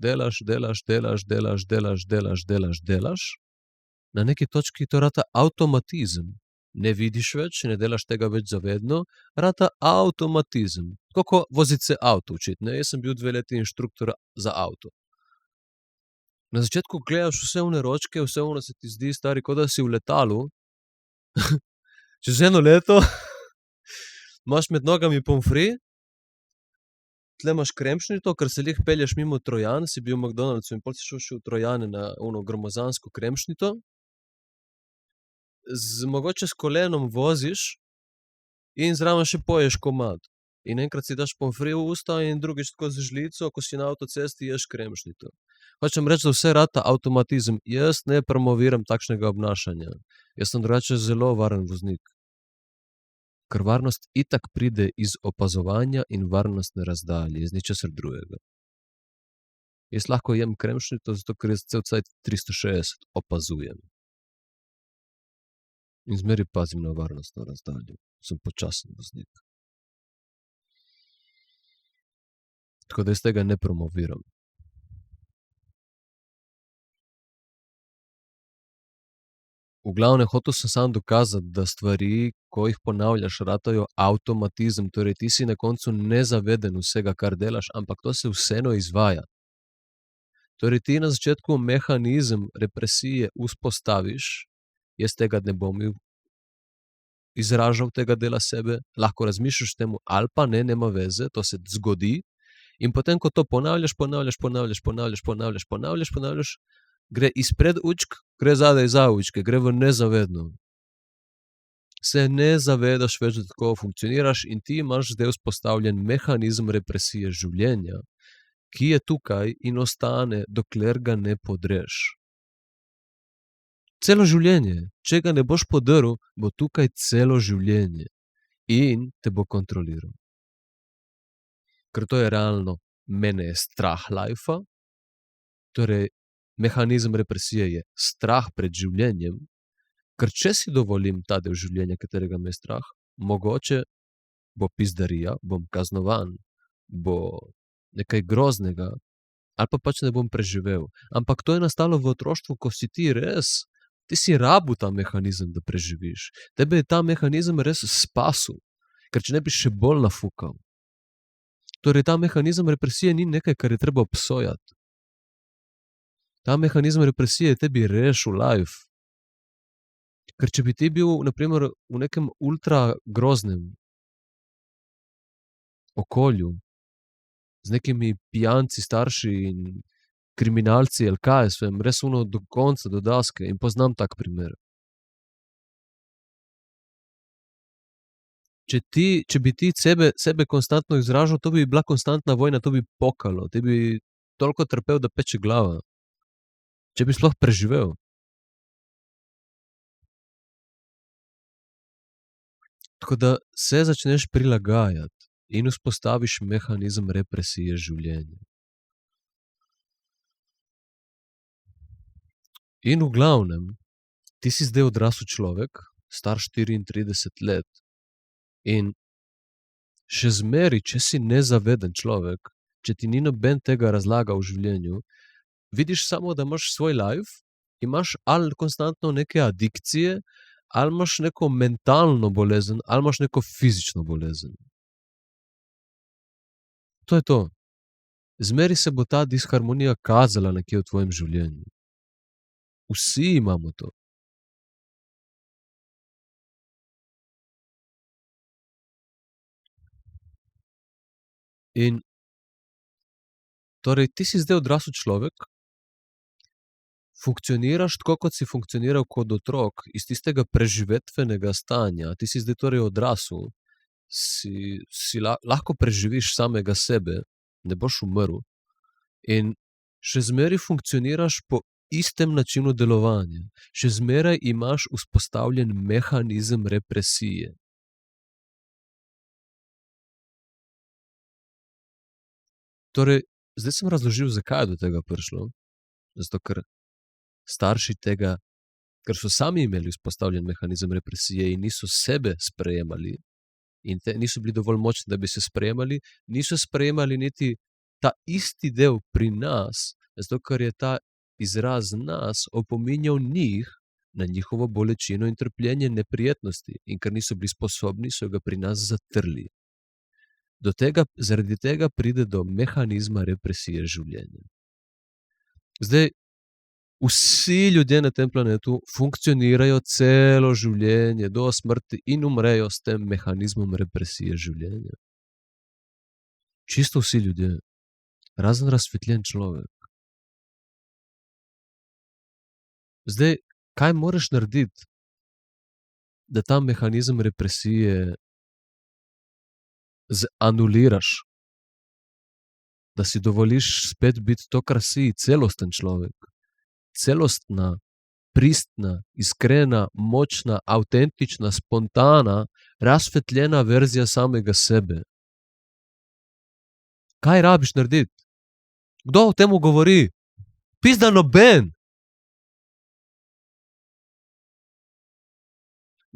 na neki točki to rata avtomatizem. Ne vidiš več, ne delaš tega več zavedno, rata avtomatizem. Tako kot voziti se avto učiti, ne? Jaz sem bil 2 leti inštruktor za avto. Na začetku gledaš vse one ročke, vse ono se ti zdi, stari, kot da si v letalu. Čez eno leto imaš med nogami pomfri, tle imaš kremšnito, ker se glih pelješ mimo Trojan, si bil v McDonald'su in pol si šel še v Trojane na ono gromozansko kremšnito. Mogoče s kolenom voziš in zraven še poješ komad. In enkrat si daš pomfri v usta in drugič tako z žlico, ko si na avtocesti, ješ kremšnito. Hočem reči, da vse rata avtomatizem. Jaz ne promoviram takšnega obnašanja. Jaz sem drugače zelo varen voznik. Ker varnost itak pride iz opazovanja in varnostne razdalje, iz ničesar drugega. Jaz lahko jem kremšnito, zato ker jaz cel cajt 360 opazujem. In zmeraj pazim na varnostno razdaljo. Sem počasen voznik. Tako da jaz tega ne promoviram. V glavnem, hotel sem samo dokazati, da stvari, ko jih ponavljaš, ratajo avtomatizem, torej ti si na koncu nezaveden vsega, kar delaš, ampak to se vseeno izvaja. Torej ti na začetku mehanizem represije vzpostaviš, jaz tega ne bom izražal tega dela sebe, lahko razmišljaš temu ali pa ne, nema veze, to se zgodi in potem, ko to ponavljaš, gre izpred učk, gre zadaj za učke, gre v nezavedno. Se ne zavedaš več, da tako funkcioniraš in ti imaš zdaj vzpostavljen mehanizem represije življenja, ki je tukaj in ostane, dokler ga ne podreš. Celo življenje. Če ga ne boš podrl, bo tukaj celo življenje in te bo kontroliral. Ker to je realno, mene je strah lajfa, torej mehanizem represije je strah pred življenjem, ker če si dovolim ta del življenja, katerega me je strah, mogoče bo pizdarija, bom kaznovan, bo nekaj groznega, ali pa pač ne bom preživel. Ampak to je nastalo v otroštvu, ko si ti si rabil ta mehanizem, da preživiš. Tebe je ta mehanizem res spasil, ker če ne bi še bolj nafukal. Torej ta mehanizem represije ni nekaj, kar je treba obsojati. Ta mehanizem represije je tebi rešil life. Ker če bi ti bil, na primer, v nekem ultra groznem okolju, z nekimi pijanci, starši in kriminalci, ali kaj jaz vem, res ono do konca, do daske, in poznam tak primer. Če bi ti sebe konstantno izražal, to bi bila konstantna vojna, to bi pokalo, ti bi toliko trpel, da peče glava. Če bi sploh preživel. Tako da se začneš prilagajati in vzpostaviš mehanizem represije življenja. In v glavnem, ti si zdaj odrasel človek, star 34 let in še zmeraj, če si nezaveden človek, če ti ni noben tega razlagal v življenju, vidiš samo, da imaš svoj life, imaš ali konstantno neke adikcije, ali imaš neko mentalno bolezen, ali imaš neko fizično bolezen. To je to. Zmeraj se bo ta disharmonija kazala nekje v tvojem življenju. Vsi imamo to. In torej, ti si zdaj odrasel človek, funkcioniraš tako, kot si funkcioniral kot otrok, iz tistega preživetvenega stanja, ti si zdaj torej odrasel, lahko preživiš samega sebe, ne boš umrl in še zmeraj funkcioniraš po istem načinu delovanja, še zmeraj imaš vzpostavljen mehanizem represije. Torej, zdaj sem razložil, zakaj je do tega prišlo, zato ker starši tega, ker so sami imeli vzpostavljen mehanizem represije in niso sebe sprejemali in niso bili dovolj močni, da bi se sprejemali, niso sprejemali niti ta isti del pri nas, zato ker je ta izraz nas opominjal njih na njihovo bolečino in trpljenje, neprijetnosti, in ker niso bili sposobni, so ga pri nas zatrli. Zaradi tega pride do mehanizma represije življenja. Zdaj, Vsi ljudje na tem planetu funkcionirajo celo življenje do smrti in umrejo s tem mehanizmom represije življenja. Čisto vsi ljudje, razen razsvetljen človek. Zdaj, kaj moraš narediti, da ta mehanizem represije anuliraš? Da si dovoliš spet biti to, kar si, celosten človek. Celostna, pristna, iskrena, močna, avtentična, spontana, razsvetljena verzija samega sebe. Kaj rabiš narediti? Kdo o tem govori? Pizda noben!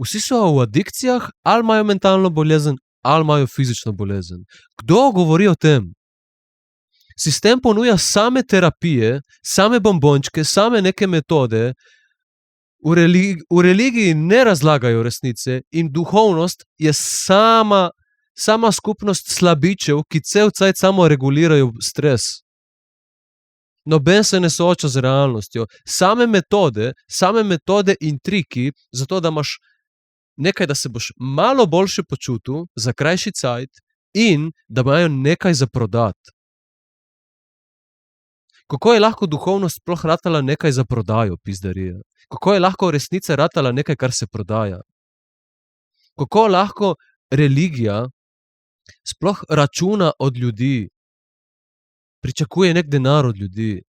Vsi so v adikcijah, ali imajo mentalno bolezen, ali imajo fizično bolezen. Kdo govori o tem? Sistem ponuja same terapije, same bombončke, same neke metode, v religiji ne razlagajo resnice in duhovnost je sama skupnost slabičev, ki cel cajt samo regulirajo stres. Noben se ne sooča z realnostjo. Same metode in triki, zato da imaš nekaj, da se boš malo boljše počutil za krajši cajt in da imajo nekaj za prodati. Kako je lahko duhovnost sploh ratala nekaj za prodajo, pizdarija? Kako je lahko resnica ratala nekaj, kar se prodaja? Kako lahko religija sploh računa od ljudi, pričakuje nek denar od ljudi?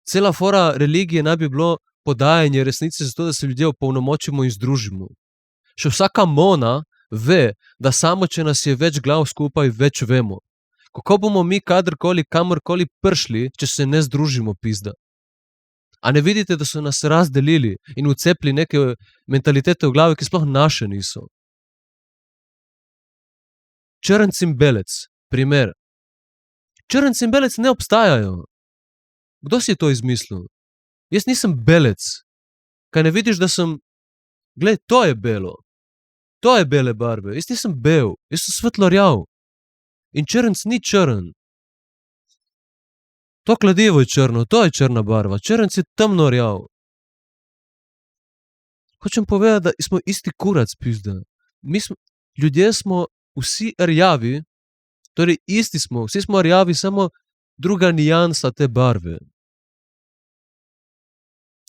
Cela fora religije naj bi bilo podajanje resnice zato, da se ljudje opolnomočimo in združimo. Še vsaka mona ve, da samo če nas je več glav skupaj, več vemo. Kako bomo mi kadarkoli, kamorkoli prišli, če se ne združimo, pizda? A ne vidite, da so nas razdelili in vcepili neke mentalitete v glavi, ki sploh naše niso? Črnc in belec, primer. Črnc in belec ne obstajajo. Kdo si je to izmislil? Jaz nisem belec. Kaj ne vidiš, da sem... Glej, to je belo. To je bele barve. Jaz nisem bel, jaz sem svetlorjav. In črnc ni črn. To kladivo je črno, to je črna barva. Črnc je temno rjav. Hočem povedati, da smo isti kurac, pizda. Ljudje smo vsi rjavi, torej isti smo, vsi smo rjavi, samo druga nijansa te barve.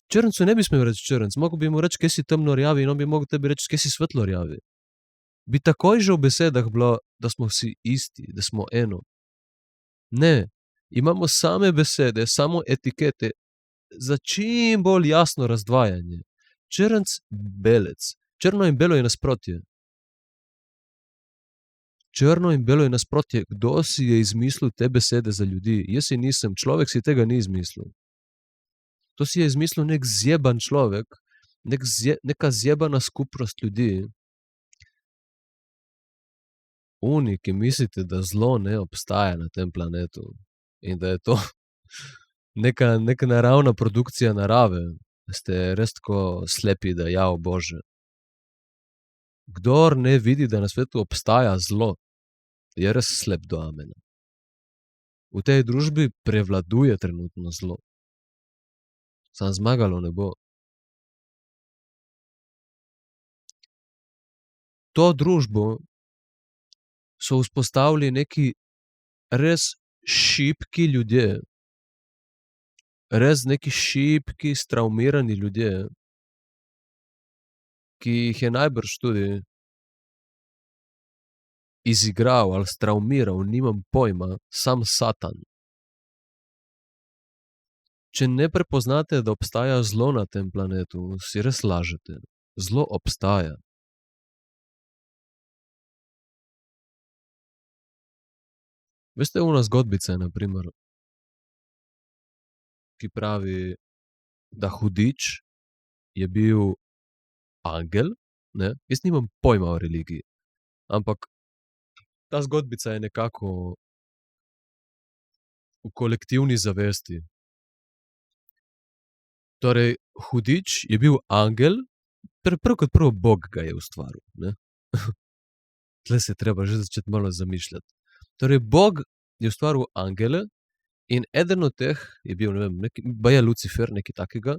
Črncu ne bi smel reči črnc, mogel bi mu reči, kje si temno rjavi in on bi mogel tebi reči, kje si svetlo rjavi. Bi takoj že v besedah bilo, da smo vsi isti, da smo eno. Ne, imamo same besede, samo etikete za čim bolj jasno razdvajanje. Črnc, belec. Črno in belo je nasprotje. Črno in belo je nasprotje. Kdo si je izmislil te besede za ljudi? Jaz si nisem, človek si tega ni izmislil. To si je izmislil nek zjeban človek, neka zjebana skupnost ljudi. Oni, ki mislite, da zlo ne obstaja na tem planetu in da je to neka naravna produkcija narave, ste res tako slepi, da ja, o Bože. Kdor ne vidi, da na svetu obstaja zlo, je res slep do amena. V tej družbi prevladuje trenutno zlo. Samo zmagalo ne bo. To družbo so vzpostavili neki res šibki ljudje, res neki šibki, stravmirani ljudje, ki jih je najbrž tudi izigral ali stravmiral, nimam pojma, sam Satan. Če ne prepoznate, da obstaja zlo na tem planetu, si res lažete. Zlo obstaja. Veste, ona zgodbica, na primer, ki pravi, da hudič je bil angel, ne? Jaz nimam pojma o religiji, ampak ta zgodbica je nekako v kolektivni zavesti. Torej, hudič je bil angel, prvo kot prvo Bog ga je ustvaril, ne? Tle se je treba že začeti malo zamišljati. Torej, Bog je ustvaril angele In eden od teh je bil, ne vem, baje Lucifer, nekaj takega,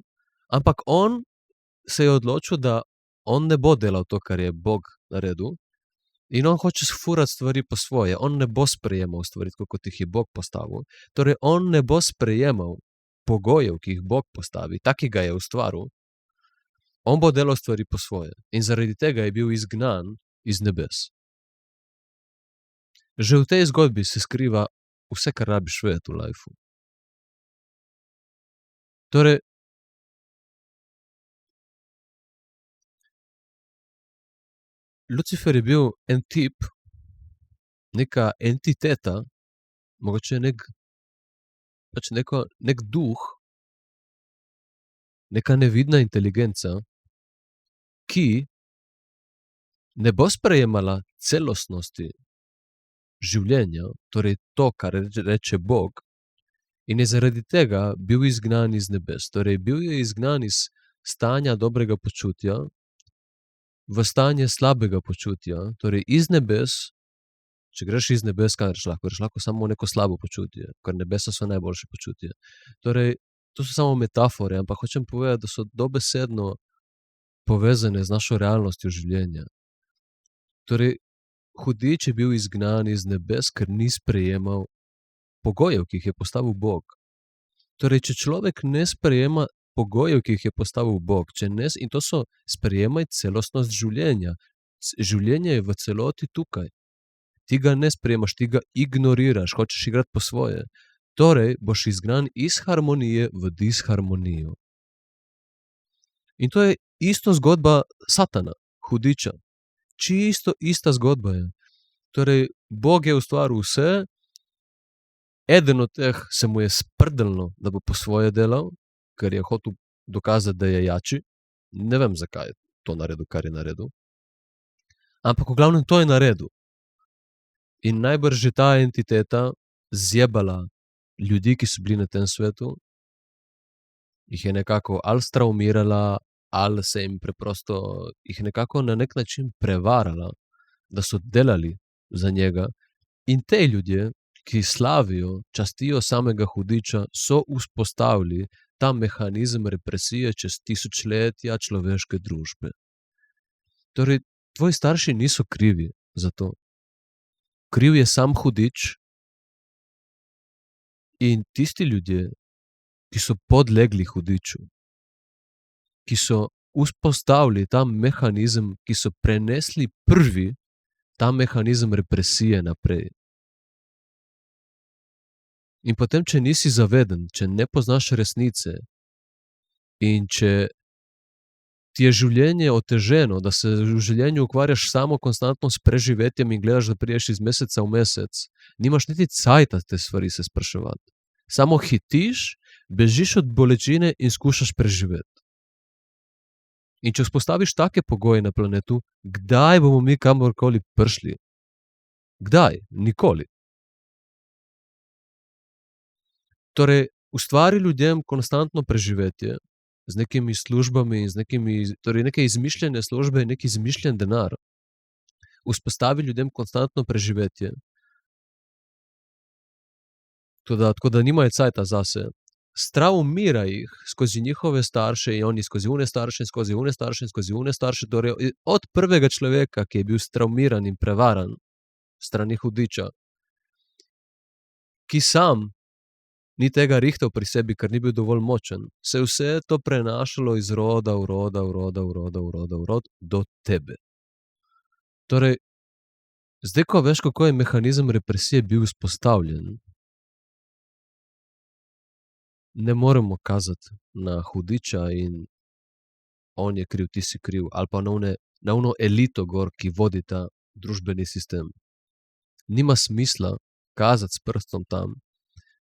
ampak on se je odločil, da on ne bo delal to, kar je Bog naredil, in on hoče sfurati stvari po svoje. On ne bo sprejemal stvari, tako kot jih je Bog postavil. Torej, on ne bo sprejemal pogojev, ki jih Bog postavi, taki ga je ustvaril. On bo delal stvari po svoje. In zaradi tega je bil izgnan iz nebes. Že v tej zgodbi se skriva vse, kar rabiš vedeti v lifeu. Torej, Lucifer je bil en tip, neka entiteta, mogoče nek duh, neka nevidna inteligenca, ki ne bo sprejemala celostnosti življenja, torej to, kar reče Bog, in je zaradi tega bil izgnan iz nebes. Torej, bil je izgnan iz stanja dobrega počutja v stanje slabega počutja, torej iz nebes. Če greš iz nebes, kaj greš lahko? Greš lahko samo neko slabo počutje, ker nebesa so najboljše počutje. Torej, to so samo metafore, ampak hočem povedati, da so dobesedno povezane z našo realnostjo življenja. Torej, hudič je bil izgnan iz nebes, ker ni sprejemal pogojev, ki jih je postavil Bog. Torej, če človek ne sprejema pogojev, ki jih je postavil Bog, in to so sprejemaj celostnost življenja. Življenje je v celoti tukaj. Ti ga ne sprejemaš, ti ga ignoriraš, hočeš igrati po svoje. Torej, boš izgnan iz harmonije v disharmonijo. In to je isto zgodba Satana, hudiča. Čisto ista zgodba je. Torej, Bog je ustvaril vse, eden od teh se mu je sprdlno, da bo po svoje delal, ker je hotel dokazati, da je jači. Ne vem, zakaj je to naredil, kar je naredil. Ampak v glavnem to je naredil. In najbrž je ta entiteta zjebala ljudi, ki so bili na tem svetu, jih je nekako ali straumirala, ali se jim preprosto, jih nekako na nek način prevarala, da so delali za njega. In te ljudje, ki slavijo, častijo samega hudiča, so vzpostavili ta mehanizem represije čez tisočletja človeške družbe. Torej, tvoji starši niso krivi za to. Kriv je sam hudič in tisti ljudje, ki so podlegli hudiču, ki so vzpostavili ta mehanizem, ki so prenesli prvi ta mehanizem represije naprej. In potem, če nisi zaveden, če ne poznaš resnice in če ti je življenje oteženo, da se v življenju ukvarjaš samo konstantno s preživetjem in gledaš, da prideš iz meseca v mesec, nimaš niti cajta te stvari se spraševati. Samo hitiš, bežiš od bolečine in skušaš preživeti. In če vzpostaviš take pogoje na planetu, kdaj bomo mi kamorkoli prišli? Kdaj? Nikoli. Torej, ustvari ljudem konstantno preživetje z nekimi službami in z torej neke izmišljene službe in neki izmišljen denar. Vzpostavi ljudem konstantno preživetje. Tako da nimajo cajta zase. Straumira jih skozi njihove starše in oni skozi une starše, skozi une starše, skozi une starše. Torej, od prvega človeka, ki je bil straumiran in prevaran strani hudiča, ki sam ni tega rihtal pri sebi, ker ni bil dovolj močen, se je vse to prenašalo iz roda v rod do tebe. Torej, zdaj, ko veš, kako je mehanizem represije bil vzpostavljen, ne moremo kazati na hudiča in on je kriv, ti si kriv, ali pa na ono elito gor, ki vodi ta družbeni sistem. Nima smisla kazati s prstom tam,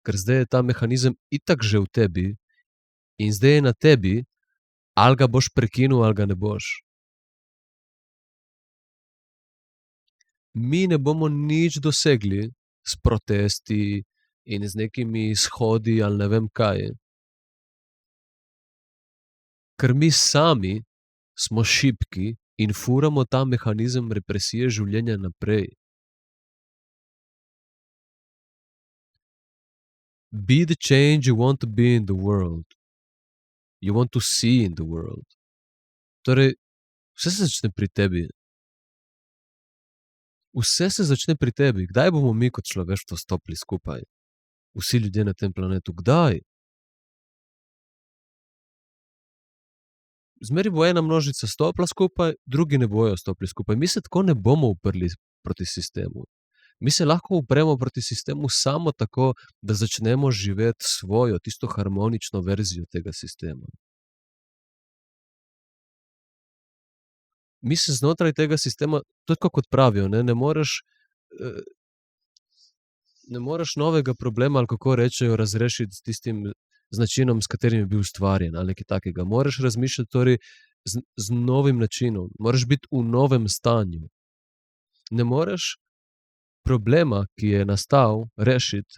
ker zdaj je ta mehanizem itak že v tebi in zdaj je na tebi, ali ga boš prekinil, ali ga ne boš. Mi ne bomo nič dosegli s protesti in z nekimi shodi ali ne vem kaj. Ker mi sami smo šibki in furamo ta mehanizem represije življenja naprej. Be the change you want to be in the world. You want to see in the world. Torej, vse se začne pri tebi. Vse se začne pri tebi. Kdaj bomo mi kot človeštvo stopili skupaj? Vsi ljudje na tem planetu. Kdaj? Zmeri bo ena množica stopila skupaj, drugi ne bojo stopili skupaj. Mi se tako ne bomo uprli proti sistemu. Mi se lahko upremo proti sistemu samo tako, da začnemo živeti svojo, tisto harmonično verzijo tega sistema. Mi se znotraj tega sistema, to je tako kot pravijo, ne moreš novega problema, ali kako rečejo, razrešiti s tistim načinom, s katerim je bil ustvarjen, ali nekaj takega. Moraš razmišljati torej z novim načinom, moraš biti v novem stanju. Ne moreš problema, ki je nastal, rešiti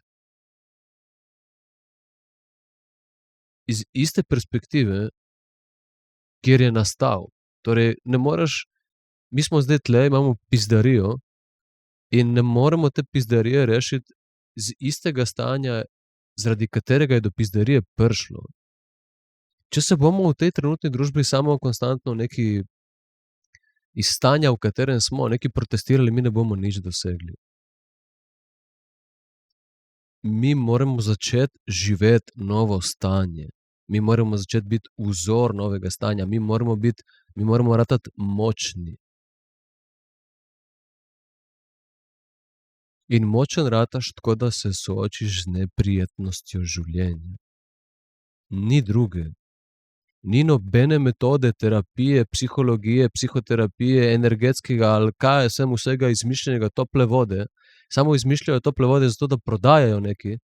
iz iste perspektive, kjer je nastal. Torej, ne moreš, mi smo zdaj tle, imamo pizdarijo in ne moremo te pizdarije rešiti z istega stanja, zaradi katerega je do pizdarije prišlo. Če se bomo v tej trenutni družbi samo konstantno neki iz stanja, v katerem smo, neki protestirali, mi ne bomo nič dosegli. Mi moramo začeti živeti novo stanje. Mi moramo začeti biti vzor novega stanja. Mi moramo ratati močni. In močen rataš tako, da se soočiš z neprijetnostjo življenja. Ni druge. Ni nobene metode terapije, psihologije, psihoterapije, energetskega ali kaj sem vsega izmišljenega tople vode. Samo izmišljajo tople vode zato, da prodajajo nekaj.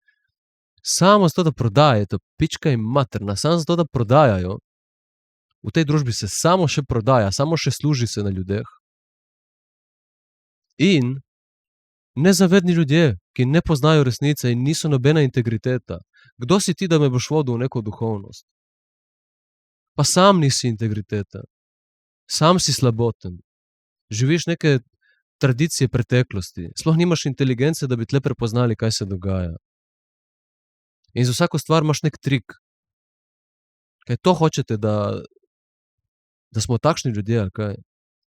Samo zato, da prodajajo, to pička in materna, samo zato, da prodajajo. V tej družbi se samo še prodaja, samo še služi se na ljudeh. In nezavedni ljudje, ki ne poznajo resnice in niso nobena integriteta. Kdo si ti, da me boš vodil v neko duhovnost? Pa sam nisi integriteta. Sam si slaboten. Živiš neke tradicije preteklosti. Sploh nimaš inteligence, da bi tle prepoznali, kaj se dogaja. In za vsako stvar imaš nek trik. Kaj to hočete, da smo takšni ljudje, ali kaj?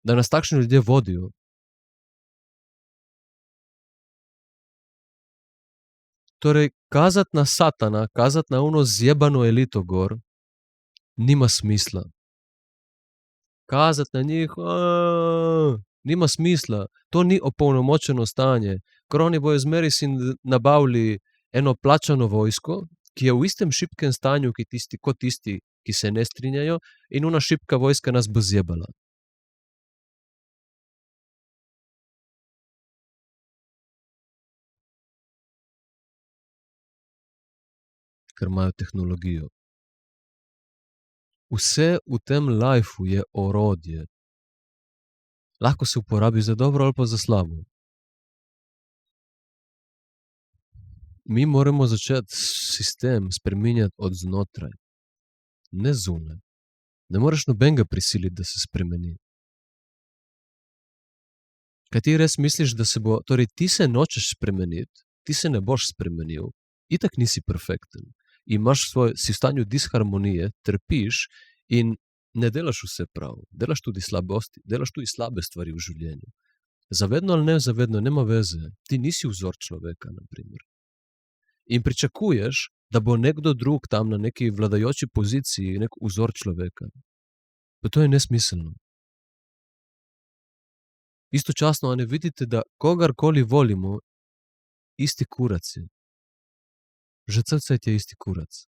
Da nas takšni ljudje vodijo? Torej, kazati na satana, kazati na ono zjebano elito gor, nima smisla. Kazati na njih, nima smisla. To ni opolnomočeno stanje. Ker oni bojo zmeraj si nabavili eno plačano vojsko, ki je v istem šibkem stanju, kot tisti, ki se ne strinjajo, in ona šibka vojska nas bo zjebala. Ker imajo tehnologijo. Vse v tem lifeu je orodje. Lahko se uporabi za dobro ali pa za slabo. Mi moramo začeti sistem spreminjati od znotraj. Ne zunaj. Ne moreš nobenega prisiliti, da se spremeni. Kaj ti res misliš, da se bo, torej ti se nočeš spremeniti, ti se ne boš spremenil, itak nisi perfekten. Imaš si v stanju disharmonije, trpiš in ne delaš vse prav. Delaš tudi slabosti, delaš tudi slabe stvari v življenju. Zavedno ali nezavedno, nema veze. Ti nisi vzor človeka, na primer. In pričakuješ, da bo nekdo drug tam na neki vladajoči poziciji, nek vzor človeka. Pa to je nesmiselno. Istočasno, a ne vidite, da kogarkoli volimo, isti kurac je. Že cel cvet je isti kurac.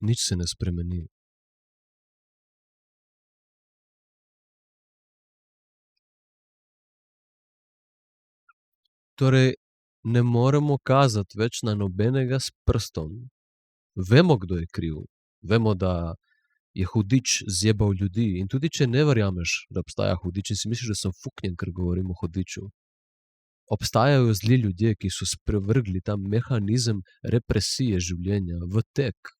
Nič se ne spremeni. Torej, ne moremo kazati več na nobenega s prstom. Vemo, kdo je kriv. Vemo, da je hudič zjebal ljudi. In tudi, če ne verjameš, da obstaja hudič in si misliš, da sem fuknjen, ker govorim o hudiču. Obstajajo zli ljudje, ki so sprevrgli ta mehanizem represije življenja v tek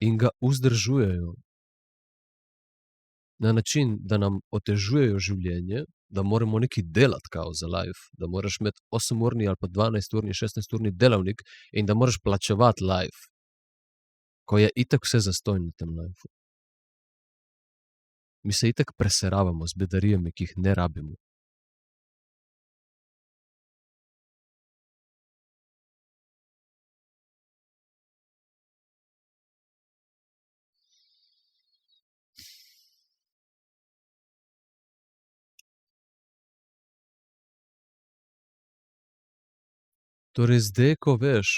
in ga vzdržujejo na način, da nam otežujejo življenje, da moramo nekaj delati kao za life, da moraš imeti 8-urni ali pa 12-urni, 16-urni delavnik in da moraš plačevati life, ko je itak vse zastonj na tem lifeu. Mi se itak preseravamo z bedarijami, ki jih ne rabimo. Torej zdaj, ko veš,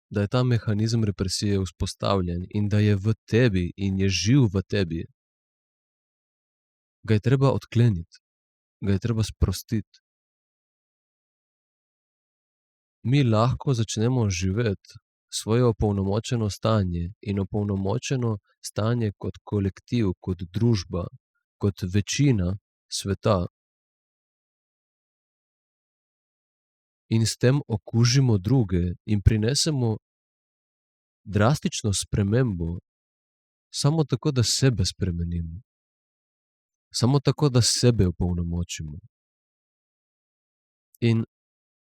da je ta mehanizem represije vzpostavljen in da je v tebi in je živ v tebi, ga je treba odkleniti, ga je treba sprostiti. Mi lahko začnemo živeti svoje opolnomočeno stanje in opolnomočeno stanje kot kolektiv, kot družba, kot večina sveta. In s tem okužimo druge in prinesemo drastično spremembo, samo tako, da sebe spremenimo. Samo tako, da sebe opolnomočimo. In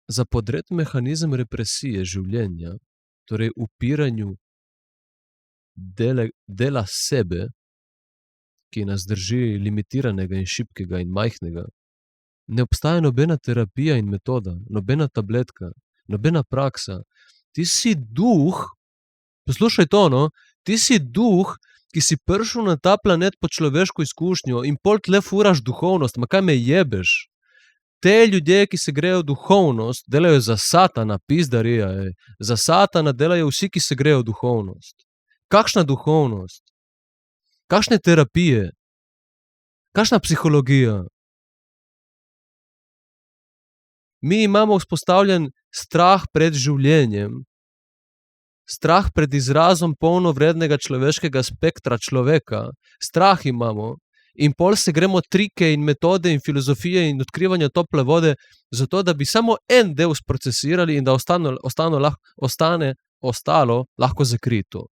zapodreti mehanizem represije življenja, torej upiranju dela sebe, ki nas drži limitiranega in šibkega in majhnega, ne obstaja nobena terapija in metoda, nobena tabletka, nobena praksa. Ti si duh, poslušaj to, no, ti si duh, ki si prišel na ta planet po človeško izkušnjo in pol tle furaš duhovnost, ma kaj me jebeš? Te ljudje, ki se grejo duhovnost, delajo za satana, pizdarija, za satana delajo vsi, ki se grejo duhovnost. Kakšna duhovnost? Kakšne terapije? Kakšna psihologija? Mi imamo vzpostavljen strah pred življenjem, strah pred izrazom polnovrednega človeškega spektra človeka, strah imamo in pol se gremo trike in metode in filozofije in odkrivanja tople vode, zato da bi samo en del sprocesirali in da ostalo lahko zakrito.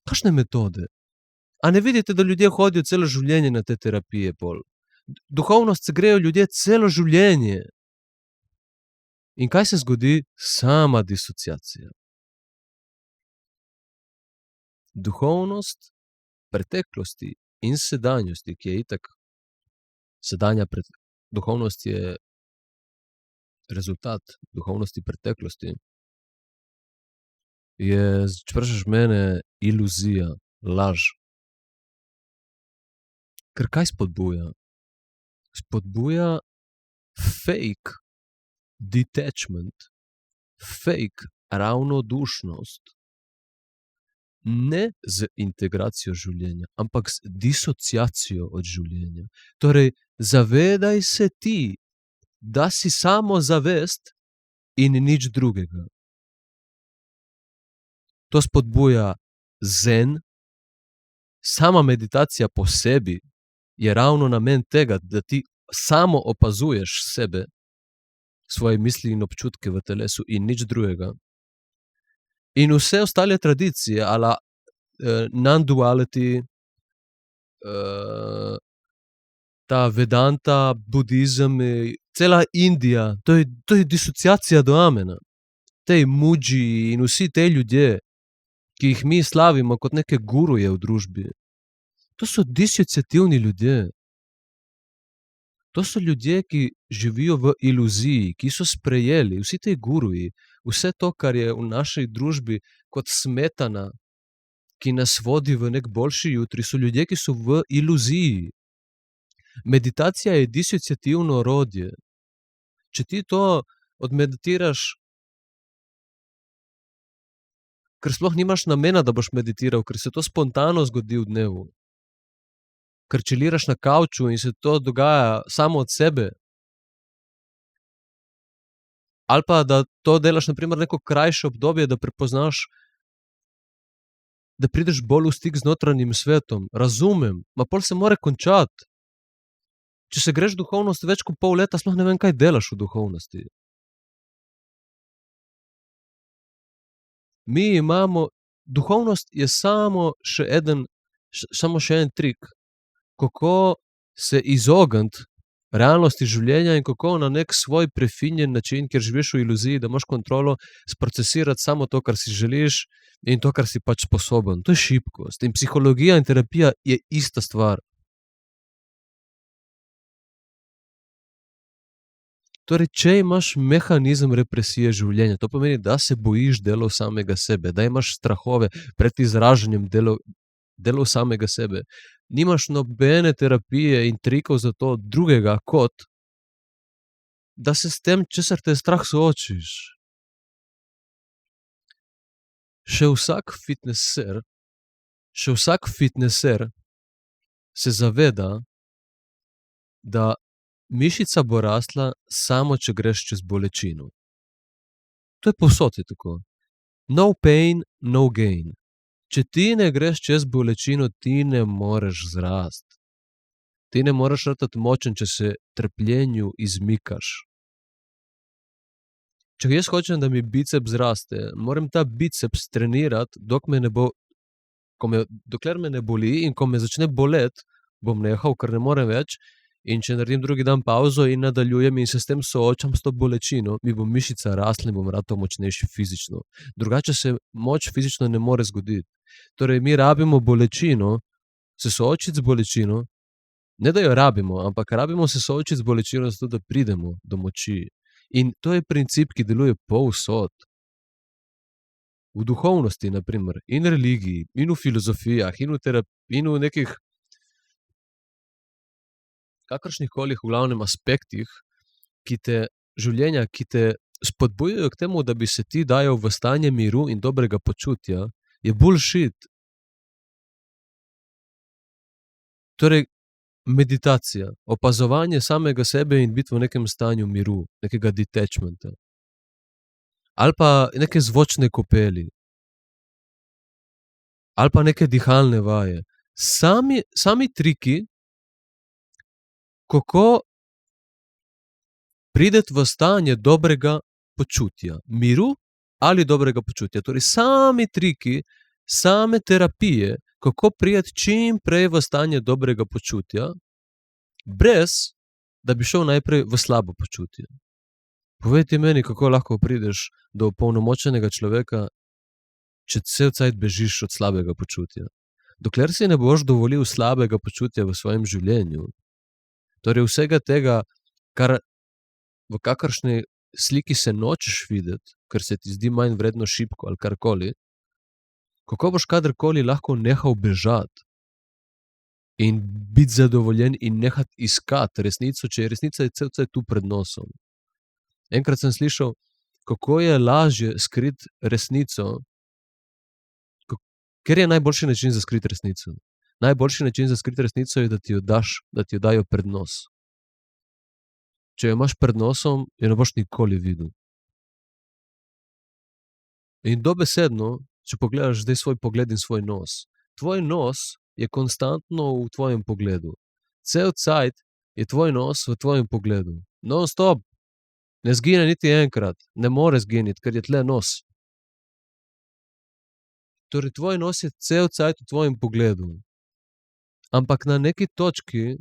Kakšne metode? A ne vidite, da ljudje hodijo celo življenje na te terapije pol? Duhovnost se grejo ljudje celo življenje. In kaj se zgodi? Sama disociacija. Duhovnost preteklosti in sedanjosti, ki je itak duhovnost je rezultat duhovnosti preteklosti, je, če vprašaš mene, iluzija, laž. Ker kaj spodbuja? Spodbuja fake detachment, fake ravnodušnost. Ne z integracijo življenja, ampak z disociacijo od življenja. Torej, zavedaj se ti, da si samo zavest in nič drugega. To spodbuja zen. Sama meditacija po sebi je ravno namen tega, da ti samo opazuješ sebe, svoje misli in občutke v telesu in nič drugega. In vse ostale tradicije, ala non-duality, ta Vedanta, budizem, cela Indija, to je disociacija do amena. Tej muđi in vsi te ljudje, ki jih mi slavimo kot neke guruje v družbi, to so disociativni ljudje. To so ljudje, ki živijo v iluziji, ki so sprejeli, vsi te guruji, vse to, kar je v naši družbi kot smetana, ki nas vodi v nek boljši jutri, so ljudje, ki so v iluziji. Meditacija je disociativno orodje. Če ti to odmeditiraš, ker sploh nimaš namena, da boš meditiral, ker se to spontano zgodi v dnevu, ker čiliraš na kavču in se to dogaja samo od sebe, ali pa da to delaš na primer neko krajše obdobje, da prepoznaš, da prideš bolj v stik z notranjim svetom. Razumem, ma pol se more končati. Če se greš v duhovnost več kot pol leta, sploh ne vem, kaj delaš v duhovnosti. Mi imamo, duhovnost je samo še en trik, kako se izogniti realnosti življenja in kako na nek svoj prefinjen način, kjer živiš v iluziji, da imaš kontrolo, sprocesirati samo to, kar si želiš in to, kar si pač sposoben. To je šibkost. In psihologija in terapija je ista stvar. Torej, če imaš mehanizem represije življenja, to pomeni, da se bojiš delov samega sebe, da imaš strahove pred izražanjem delov samega sebe, nimaš nobene terapije in trikov za to drugega, kot da se s tem, česar te je strah, soočiš. Še vsak fitneser se zaveda, da mišica bo rasla samo, če greš čez bolečino. To je povsod je tako. No pain, no gain. Če ti ne greš čez bolečino, ti ne moreš zrasti. Ti ne moreš ratati močen, če se trpljenju izmikaš. Če jaz hočem, da mi biceps zraste, moram ta biceps trenirati, dokler me ne boli, in ko me začne boleti, bom nehal, ker ne morem več. In če naredim drugi dan pavzo in nadaljujem in se s tem soočam s to bolečino, mi bo mišica rasla in bom ratal močnejši fizično. Drugače se moč fizično ne more zgoditi. Torej, mi rabimo bolečino, se soočiti z bolečino, ne da jo rabimo, ampak rabimo se soočiti z bolečino, zato da pridemo do moči. In to je princip, ki deluje povsod. V duhovnosti, na primer, in religiji, in v filozofijah, in v nekih kakršnihkoli v glavnem aspektih, življenja, ki te spodbujajo k temu, da bi se ti dajal v stanje miru in dobrega počutja, je bullshit. Torej, meditacija, opazovanje samega sebe in biti v nekem stanju miru, nekega detachmenta. Ali pa neke zvočne kopeli. Ali pa neke dihalne vaje. Sami triki, kako priti v stanje dobrega počutja, miru ali dobrega počutja. Torej, sami triki, same terapije, kako priti čim prej v stanje dobrega počutja, brez da bi šel najprej v slabo počutje. Povej ti meni, kako lahko prideš do opolnomočenega človeka, če cel cajt bežiš od slabega počutja. Dokler si ne boš dovolil slabega počutja v svojem življenju, torej vsega tega, kar v kakršni sliki se nočeš videti, ker se ti zdi manj vredno, šibko ali karkoli, kako boš kadarkoli lahko nehal bežati in biti zadovoljen in nehati iskati resnico, če je resnica cel cajt tu pred nosom. Enkrat sem slišal, kako je lažje skriti resnico, ker je najboljši način za skriti resnico. Najboljši način za skriti resnico je, da ti jo dajo pred nos. Če jo imaš pred nosom, jo ne boš nikoli videl. In dobesedno, če pogledaš zdaj svoj pogled in svoj nos, tvoj nos je konstantno v tvojem pogledu. Cel cajt je tvoj nos v tvojem pogledu. Non-stop. Ne zgine niti enkrat. Ne more zginiti, ker je tle nos. Torej, tvoj nos je cel cajt v tvojem pogledu. Ampak na neki točki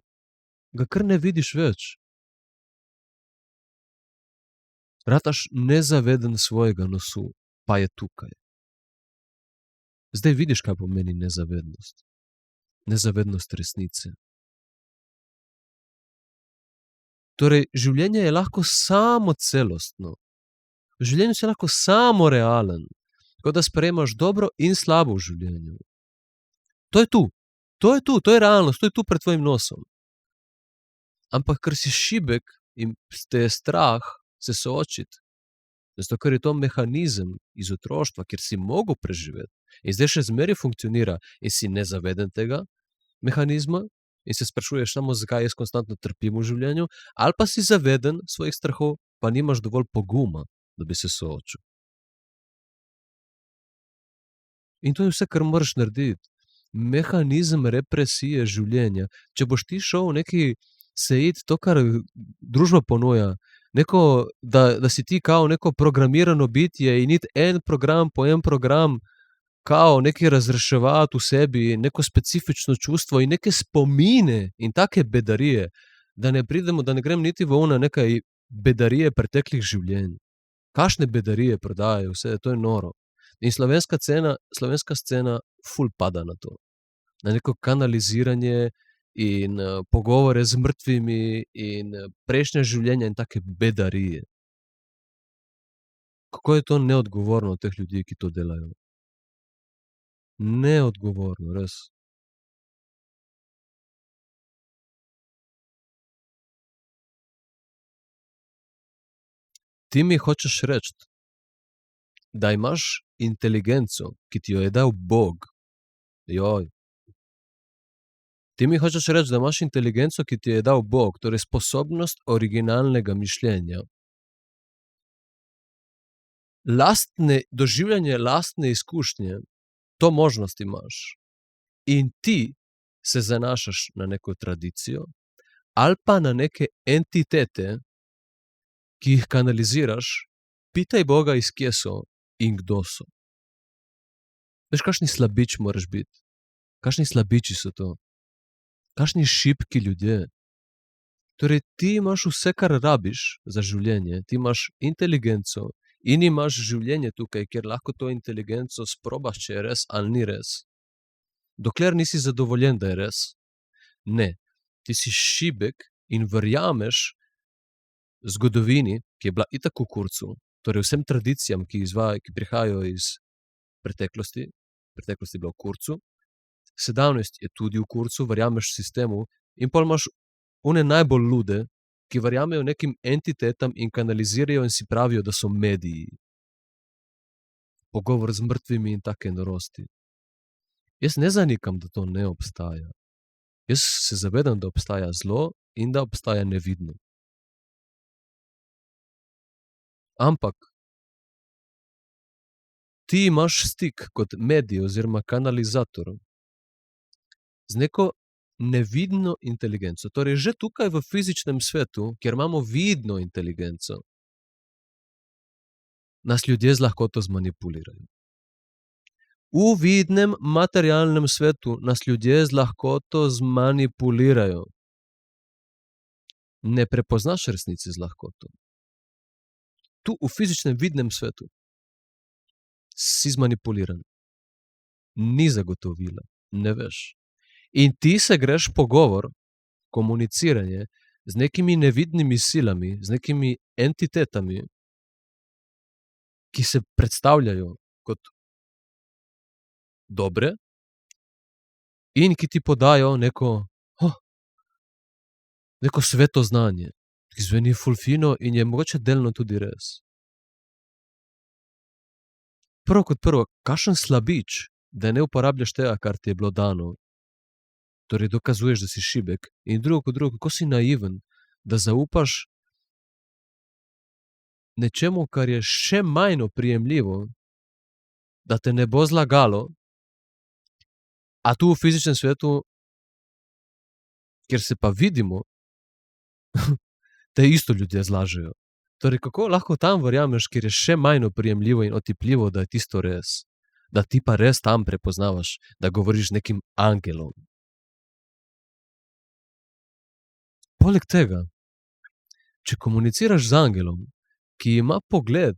ga kar ne vidiš več. Rataš nezaveden svojega nosu, pa je tukaj. Zdaj vidiš, kaj pomeni nezavednost. Nezavednost resnice. Torej, življenje je lahko samo celostno. V življenju si lahko samo realen. Tako da sprejemaš dobro in slabo v življenju. To je tu. To je realnost, to je tu pred tvojim nosom. Ampak, ker si šibek in te je strah se soočiti, zato ker je to mehanizem iz otroštva, kjer si mogel preživeti in zdaj še zmeraj funkcionira in si nezaveden tega mehanizma in se sprašuješ samo, zakaj jaz konstantno trpim v življenju, ali pa si zaveden svojih strahov, pa nimaš dovolj poguma, da bi se soočil. In to je vse, kar moraš narediti. Mehanizem represije življenja. Če boš ti šel neki sejiti to, kar družba ponuja, da si ti kao neko programirano bitje in iti en program po en program, kao nekaj razreševati v sebi, neko specifično čustvo in neke spomine in take bedarije, Da ne pridemo, da ne grem niti v one nekaj bedarije preteklih življenj. Kakšne bedarije prodajajo vse, to je noro. In slovenska scena ful pada na to. Na neko kanaliziranje in pogovore z mrtvimi in prejšnja življenja in take bedarije. Kako je to neodgovorno od teh ljudi, ki to delajo? Neodgovorno, res. Ti mi hočeš reči, da imaš inteligenco, ki ti jo je dal Bog. Ti mi hočeš reči, da imaš inteligenco, ki ti jo je dal Bog, torej sposobnost originalnega mišljenja. Doživljanje lastne izkušnje, to možnost imaš. In ti se zanašaš na neko tradicijo ali pa na neke entitete, ki jih kanaliziraš, pitaj Boga, iz kje so in kdo so. Veš, kakšni slabič moraš biti? Kakšni slabiči so to? Kakšni šibki ljudje? Torej, ti imaš vse, kar rabiš za življenje, ti imaš inteligenco in imaš življenje tukaj, kjer lahko to inteligenco sprobaš, če je res ali ni res. Dokler nisi zadovoljen, da je res. Ne, ti si šibek in verjameš zgodovini, ki je bila itak v kurcu, torej vsem tradicijam, ki prihajajo iz preteklosti je bila v kurcu, sedanjost je tudi v kurcu, verjameš sistemu in pol imaš one najbolj lude, ki verjamejo nekim entitetam in kanalizirajo in si pravijo, da so mediji. Pogovor z mrtvimi in take norosti. Jaz ne zanikam, da to ne obstaja. Jaz se zavedam, da obstaja zlo in da obstaja nevidno. Ampak ti imaš stik kot medij oziroma kanalizator z neko nevidno inteligenco. Torej, že tukaj v fizičnem svetu, kjer imamo vidno inteligenco, nas ljudje z lahkoto zmanipulirajo. V vidnem materialnem svetu nas ljudje z lahkoto zmanipulirajo. Ne prepoznaš resnice z lahkoto. Tu v fizičnem vidnem svetu si zmanipuliran. Ni zagotovila, ne veš. In ti se greš pogovor, komuniciranje z nekimi nevidnimi silami, z nekimi entitetami, ki se predstavljajo kot dobre in ki ti podajo neko sveto znanje, ki zveni ful fino in je mogoče delno tudi res. Prvo kot prvo, kakšen slabič, da ne uporabljaš tega, kar ti je bilo dano. Torej dokazuješ, da si šibek. In drugo kot drugo, kako si naiven, da zaupaš nečemu, kar je še manj oprijemljivo, da te ne bo zlagalo, a tu v fizičnem svetu, kjer se pa vidimo, te isto ljudje zlažejo. Torej, kako lahko tam verjameš, kjer je še manj oprijemljivo in otipljivo, da je tisto res? Da ti pa res tam prepoznavaš, da govoriš z nekim angelom. Poleg tega, če komuniciraš z angelom, ki ima pogled,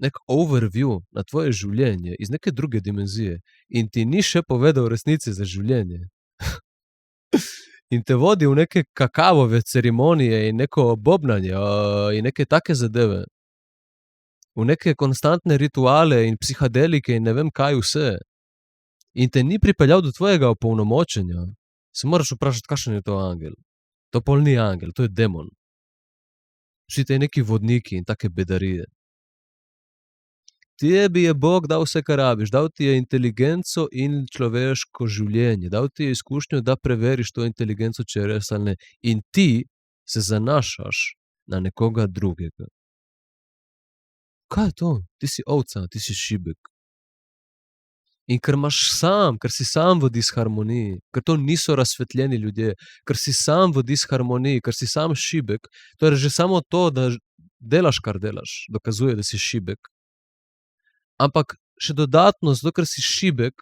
nek overview na tvoje življenje iz neke druge dimenzije in ti ni še povedal resnice za življenje in te vodi v neke kakavove ceremonije in neko bobnanje in neke take zadeve, v neke konstantne rituale in psihadelike in ne vem kaj vse, in te ni pripeljal do tvojega opolnomočenja, se moraš vprašati, kakšen je to angel. To pol ni angel, to je demon. Vsi te neki vodniki in take bedarije. Tebi je Bog dal vse, kar rabiš, dal ti je inteligenco in človeško življenje, dal ti je izkušnjo, da preveriš to inteligenco, če je res ali ne. In ti se zanašaš na nekoga drugega. Kaj je to? Ti si ovca, ti si šibek. In ker si sam v disharmoniji, ker to niso razsvetljeni ljudje, ker si sam v disharmoniji, ker si sam šibek, torej že samo to, da delaš, kar delaš, dokazuje, da si šibek. Ampak še dodatno, zato ker si šibek,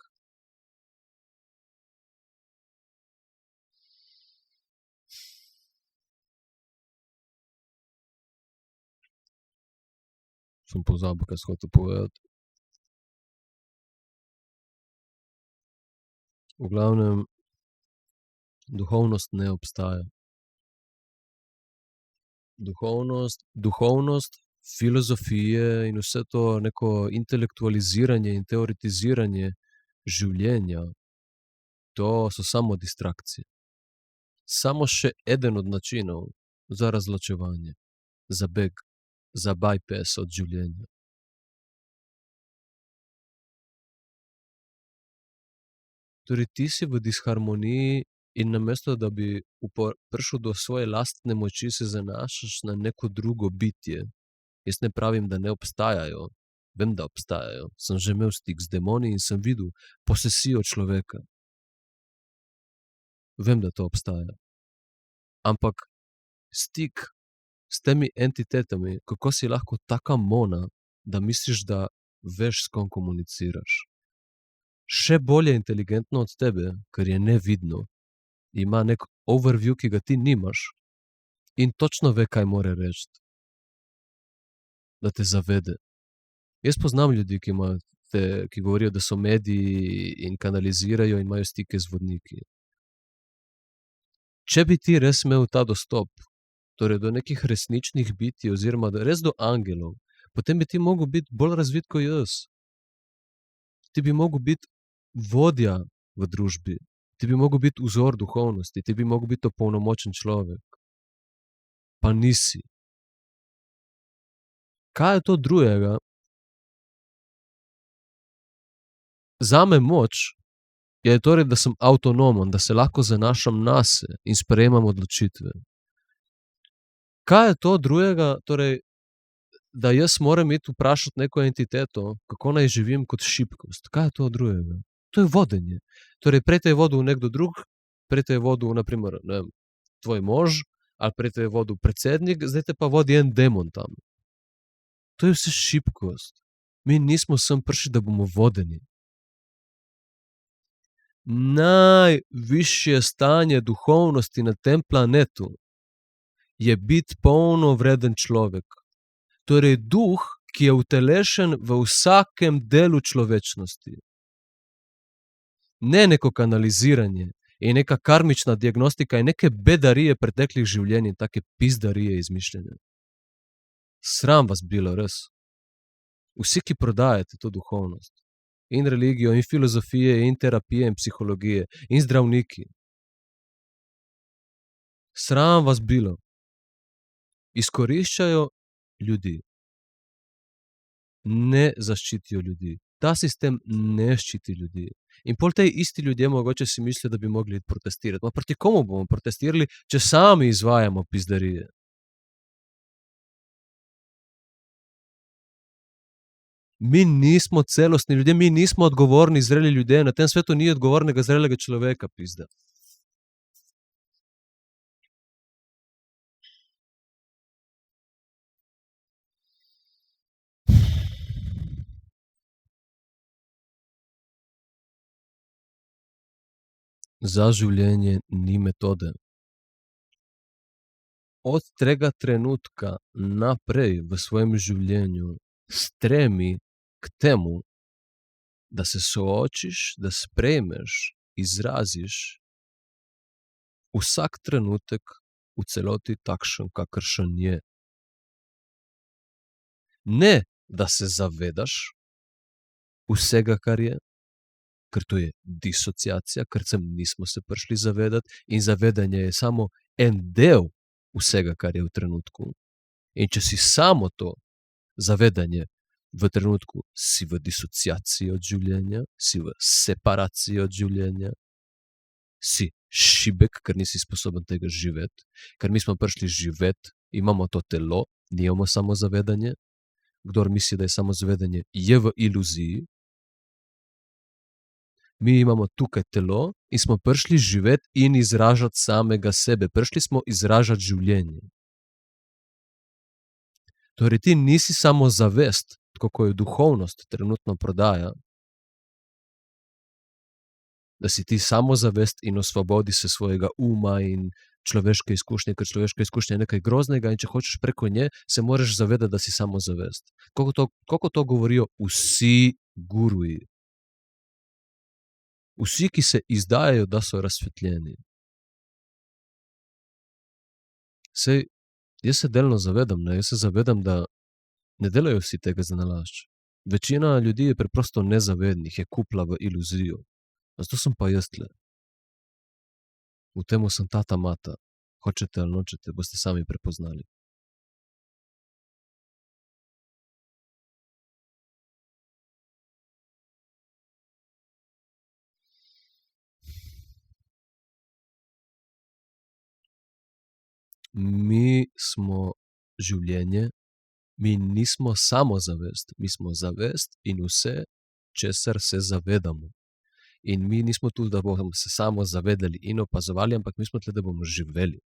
Sem pozabil, kaj sem hotel povedati. V glavnem, duhovnost ne obstaja. Duhovnost, filozofije in vse to neko intelektualiziranje in teoretiziranje življenja, to so samo distrakcije. Samo še eden od načinov za razločevanje, za beg, za bypass od življenja. Torej, ti si v disharmoniji in namesto, da bi prišel do svoje lastne moči, se zanašaš na neko drugo bitje. Jaz ne pravim, da ne obstajajo. Vem, da obstajajo. Sem že imel stik z demoni in sem videl posesijo človeka. Vem, da to obstaja. Ampak stik s temi entitetami, kako si lahko taka mona, da misliš, da veš, s kom komuniciraš. Še bolje inteligentno od tebe, ker je nevidno, ima nek overview, ki ga ti nimaš in točno ve, kaj mora reči. Da te zavede. Jaz poznam ljudi, ki govorijo, da so mediji in kanalizirajo in imajo stike z vodniki. Če bi ti res imel ta dostop, torej do nekih resničnih bitij oziroma res do angelov, potem bi ti mogel biti bolj razvit kot jaz. Ti bi mogel biti vodja v družbi. Ti bi mogel biti vzor duhovnosti. Ti bi mogel biti opolnomočen človek. Pa nisi. Kaj je to drugega? Zame moč je torej, da sem avtonomen, da se lahko zanašam nase in sprejemam odločitve. Kaj je to drugega, torej, da jaz moram iti vprašati neko entiteto, kako naj živim kot šibkost? Kaj je to drugega? To je vodenje. Torej, prej te je vodil nekdo drug, prej te je vodil, na primer, ne vem, tvoj mož, ali prej te je vodil predsednik, zdaj te pa vodi en demon tam. To je vse šibkost. Mi nismo sem prišli, da bomo vodeni. Najvišje stanje duhovnosti na tem planetu je biti polnovreden človek. Torej, duh, ki je utelešen v vsakem delu človečnosti. Ne neko kanaliziranje in neka karmična diagnostika in neke bedarije preteklih življenj in take pizdarije izmišljene. Sram vas bilo, res. Vsi, ki prodajate to duhovnost. In religijo, in filozofije, in terapije, in psihologije, in zdravniki. Sram vas bilo. Izkoriščajo ljudi. Ne zaščitijo ljudi. Ta sistem ne ščiti ljudi. In pol tej isti ljudje mogoče si mislijo, da bi mogli protestirati. Ma proti komu bomo protestirali, če sami izvajamo pizdarije? Mi nismo celostni ljudje, mi nismo odgovorni zreli ljudje, na tem svetu ni odgovornega zrelega človeka, pizda. Za življenje ni metode. Od tega trenutka naprej v svojem življenju stremi k temu, da se soočiš, da sprejmeš, izraziš vsak trenutek v celoti takšen, kakršen je. Ne, da se zavedaš vsega, kar je, ker to je disociacija, ker sem nismo se prišli zavedati in zavedanje je samo en del vsega, kar je v trenutku. In če si samo to zavedanje v trenutku, si v disociaciji od življenja, si v separaciji od življenja, si šibek, ker nisi sposoben tega živeti, ker mi smo prišli živeti, imamo to telo, nimamo samo zavedanje. Kdor misli, da je samo zavedanje, je v iluziji. Mi imamo tukaj telo in smo prišli živeti in izražati samega sebe. Prišli smo izražati življenje. Torej, ti nisi samo zavest, tako kot jo duhovnost trenutno prodaja, da si ti samo zavest in osvobodi se svojega uma in človeške izkušnje, ker človeška izkušnja je nekaj groznega in če hočeš preko nje, se moraš zavedati, da si samozavest. Koliko to govorijo vsi guruji. Vsi, ki se izdajajo, da so razsvetljeni. Sej, jaz se delno zavedam, jaz se zavedam, da ne delajo vsi tega zanalašč. Večina ljudi je preprosto nezavednih, je kupla v iluzijo. Zato sem pa jaz tle. V temu sem tata mata. Hočete ali nočete, boste sami prepoznali. Mi smo življenje, mi nismo samozavest, mi smo zavest in vse, česar se zavedamo. In mi nismo tu, da bomo se samo zavedali in opazovali, ampak mi smo tle, da bomo živeli.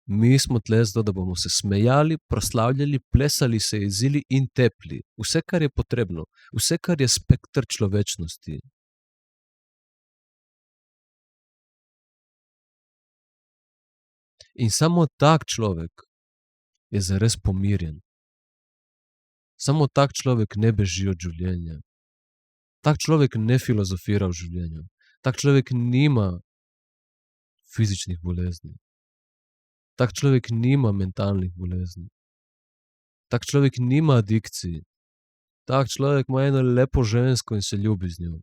Mi smo tle zato, da bomo se smejali, proslavljali, plesali, se jezili in tepli. Vse, kar je potrebno. Vse, kar je spektr človečnosti. In samo tak človek je zares pomirjen. Samo tak človek ne beži od življenja. Tak človek ne filozofira v življenju. Tak človek nima fizičnih bolezni. Tak človek nima mentalnih bolezni. Tak človek nima adikcij. Tak človek ima eno lepo žensko in se ljubi z njo.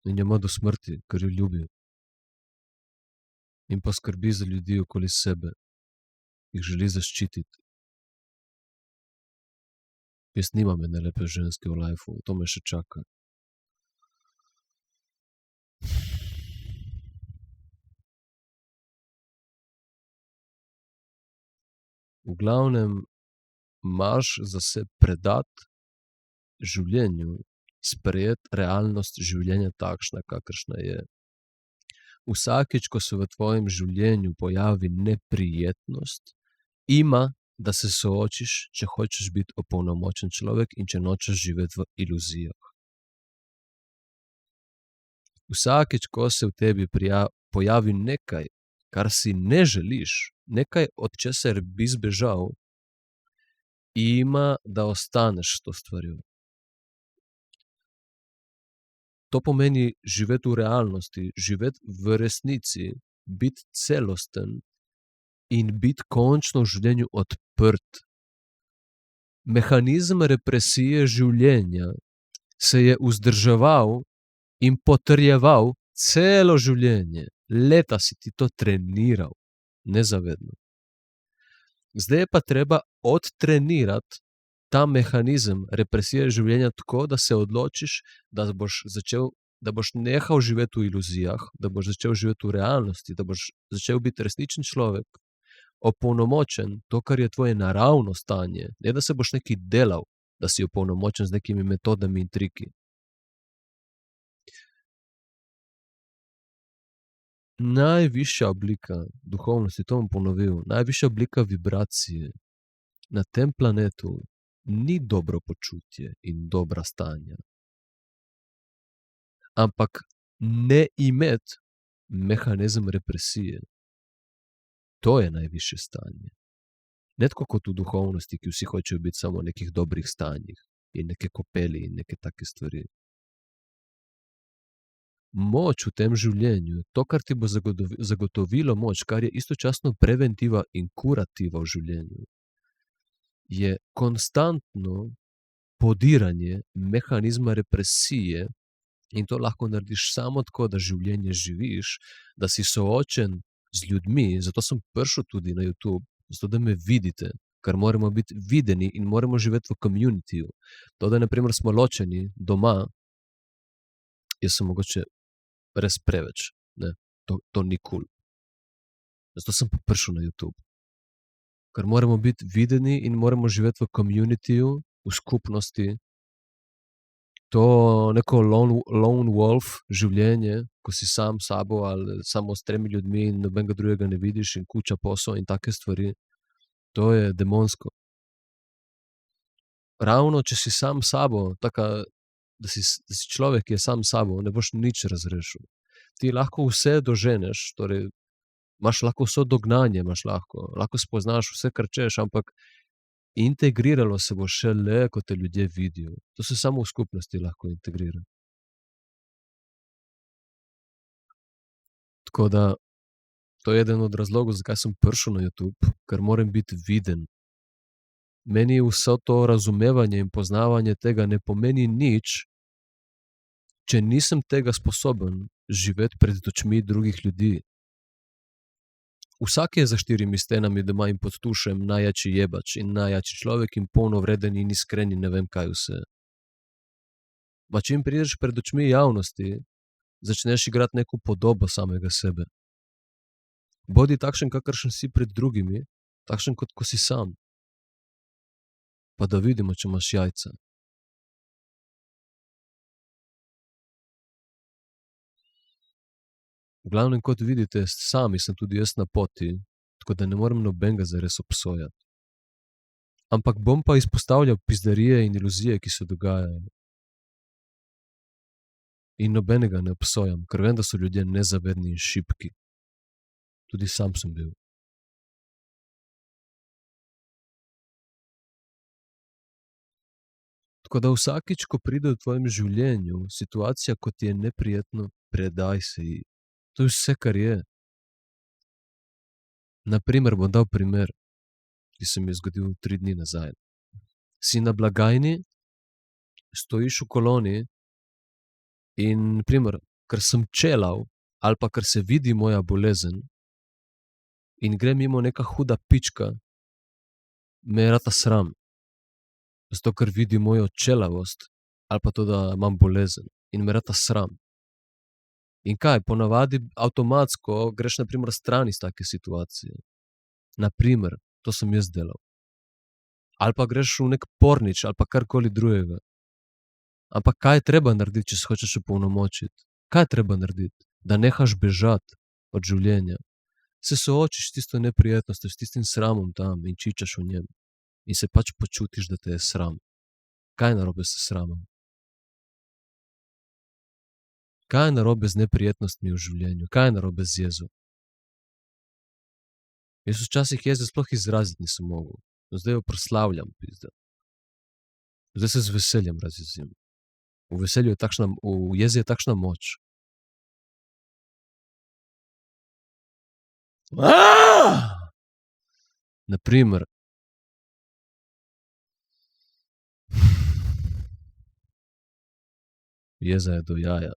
In jo ima do smrti, ker jo ljubi. In pa skrbi za ljudi okoli sebe. Jih želi zaščititi. Jaz nimam ene lepe ženske v lifeu, to me še čaka. V glavnem, imaš za se predati življenju, sprejeti realnost življenja takšna, kakršna je. Vsakič, ko se v tvojem življenju pojavi neprijetnost, ima, da se soočiš, če hočeš biti opolnomočen človek in če nočeš živeti v iluzijah. Vsakič, ko se v tebi pojavi nekaj, kar si ne želiš, nekaj, od česar bi zbežal, ima, da ostaneš s to stvarjo. To pomeni živeti v realnosti, živeti v resnici, biti celosten in biti končno v življenju odprt. Mehanizem represije življenja se je vzdrževal in potrjeval celo življenje. Leta si ti to treniral, nezavedno. Zdaj je pa treba odtrenirati ta mehanizem represije življenja tako, da se odločiš, da boš nehal živeti v iluzijah, da boš začel živeti v realnosti, da boš začel biti resničen človek, opolnomočen, to, kar je tvoje naravno stanje, ne da se boš nekaj delal, da si opolnomočen z nekimi metodami in triki. Najvišja oblika duhovnosti, to bom ponovil, najvišja oblika vibracije na tem planetu ni dobro počutje in dobra stanja. Ampak ne imeti mehanizem represije. To je najvišje stanje. Ne tako kot v duhovnosti, ki vsi hočejo biti samo v nekih dobrih stanjih in neke kopeli in neke take stvari. Moč v tem življenju, to, kar ti bo zagotovilo moč, kar je istočasno preventiva in kurativa v življenju, je konstantno podiranje mehanizma represije in to lahko narediš samo tako, da življenje živiš, da si soočen z ljudmi, zato sem prišel tudi na YouTube, zato da me vidite, ker moramo biti videni in moramo živeti v communityju. To, da na primer smo ločeni doma, jaz sem mogoče res preveč, ne, to ni cool. Zato sem pa prišel na YouTube. Ker moramo biti videni in moramo živeti v communityju, v skupnosti. To neko lone wolf življenje, ko si sam s sabo ali samo s 3 ljudmi in nobenega drugega ne vidiš in kuča posel in take stvari, to je demonsko. Ravno, če si sam s sabo, da si človek, ki je sam s sabo, ne boš nič razrešil. ti lahko vse doženeš, torej imaš lahko vso dognanje, lahko spoznaš vse, kar češ, ampak integriralo se bo šele, ko te ljudje vidijo. To se samo v skupnosti lahko integrira. Tako da to je eden od razlogov, zakaj sem prišel na YouTube, ker moram biti viden. Meni vso to razumevanje in poznavanje tega ne pomeni nič, če nisem tega sposoben živeti pred očmi drugih ljudi. Vsak je za 4 stenami doma in pod tušem najjači jebač in najjači človek in polnovreden in iskren in ne vem kaj vse. Ma čim prideš pred očmi javnosti, začneš igrati neko podobo samega sebe. Bodi takšen, kakršen si pred drugimi, takšen, kot ko si sam. Pa da vidimo, če imaš jajca. V glavnem, kot vidite, sami sem tudi jaz na poti, tako da ne morem nobenega zares obsojati. Ampak bom pa izpostavljal pizdarije in iluzije, ki se dogajajo. In nobenega ne obsojam, ker vem, da so ljudje nezavedni in šibki. Tudi sam sem bil. Tako da vsakič, ko pride v tvojem življenju situacija, ko ti je neprijetno, predaj se ji. To je vse, kar je. Naprimer, bom dal primer, ki se mi je zgodil 3 dni nazaj. Si na blagajni, stojiš v koloni in, naprimer, ker sem čelav ali pa ker se vidi moja bolezen in gre mimo neka huda pička, me je rata sram. Zato, ker vidi mojo čelavost ali pa to, da imam bolezen in me rata sram. In kaj, ponavadi avtomatsko greš naprimer stran iz take situacije. Naprimer, to sem jaz delal. Ali pa greš v nek pornič ali pa karkoli drugega. Ampak kaj je treba narediti, če se hočeš opolnomočiti? Kaj je treba narediti? Da nehaš bežati od življenja. Se soočiš s tisto neprijetnostjo, s tistim sramom tam in čičaš v njem. In se pač počutiš, da te je sram. Kaj je narobe s sramom? Kaj je narobe z neprijetnostmi v življenju? Kaj je narobe z jezo? Jaz včasih jeze sploh izraziti nisem mogel. Zdaj jo proslavljam, pizda. Zdaj se z veseljem razjezim. V jezi je takšna moč. Naprimer. Jeza je do jaja.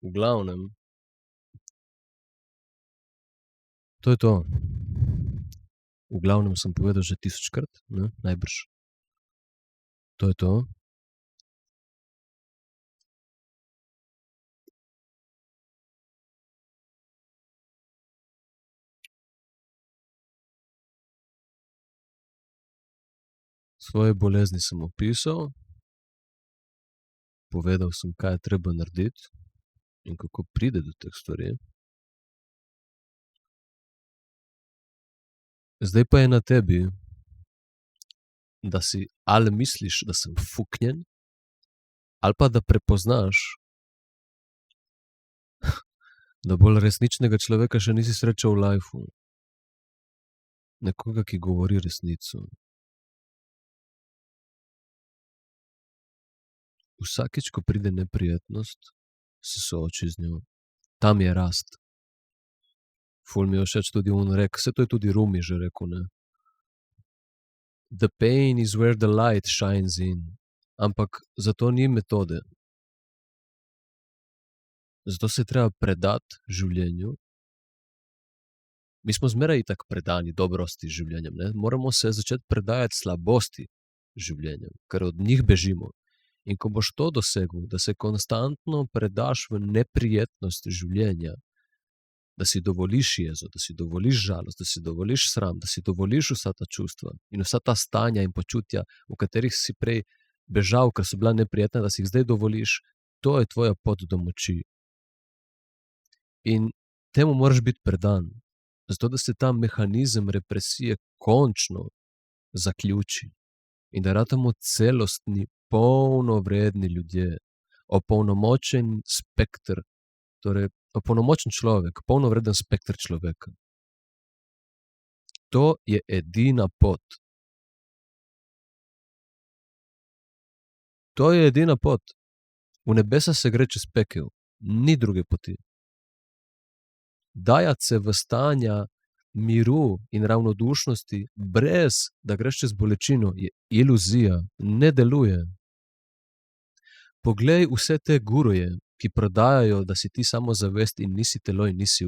V glavnem. To je to. V glavnem sem povedal že 1000-krat, ne, najbrž. To je to. Svoje bolezni sem opisal, povedal sem, kaj je treba narediti in kako pride do teh stvari. Zdaj pa je na tebi, da si ali misliš, da sem fuknjen, ali pa da prepoznaš, da bolj resničnega človeka še nisi srečal v lifeu. Nekoga, ki govori resnico. Vsakič, ko pride neprijetnost, se sooči z njo. Tam je rast. Ful mi je všeč tudi rek, saj to je tudi Rumi že rekel, ne. The pain is where the light shines in. Ampak zato ni metode. Zato se je treba predati življenju. Mi smo zmeraj itak predani dobrosti življenjem, ne. Moramo se začeti predajati slabosti življenjem, ker od njih bežimo. In ko boš to dosegel, da se konstantno predaš v neprijetnost življenja, da si dovoliš jezo, da si dovoliš žalost, da si dovoliš sram, da si dovoliš vsa ta čustva in vsa ta stanja in počutja, v katerih si prej bežal, ker so bila neprijetna, da si jih zdaj dovoliš, to je tvoja pot do moči. In temu moraš biti predan, zato da se ta mehanizem represije končno zaključi in da ratamo celostni, polnovredni ljudje, opolnomočen spekter Torej, opolnomočen človek, polnovreden spekter človeka. To je edina pot. To je edina pot. V nebesa se gre čez pekel. Ni druge poti. Dajati se v stanja miru in ravnodušnosti, brez da greš čez bolečino, je iluzija, ne deluje. Poglej vse te guruje, ki prodajajo, da si ti samozavest in nisi telo in nisi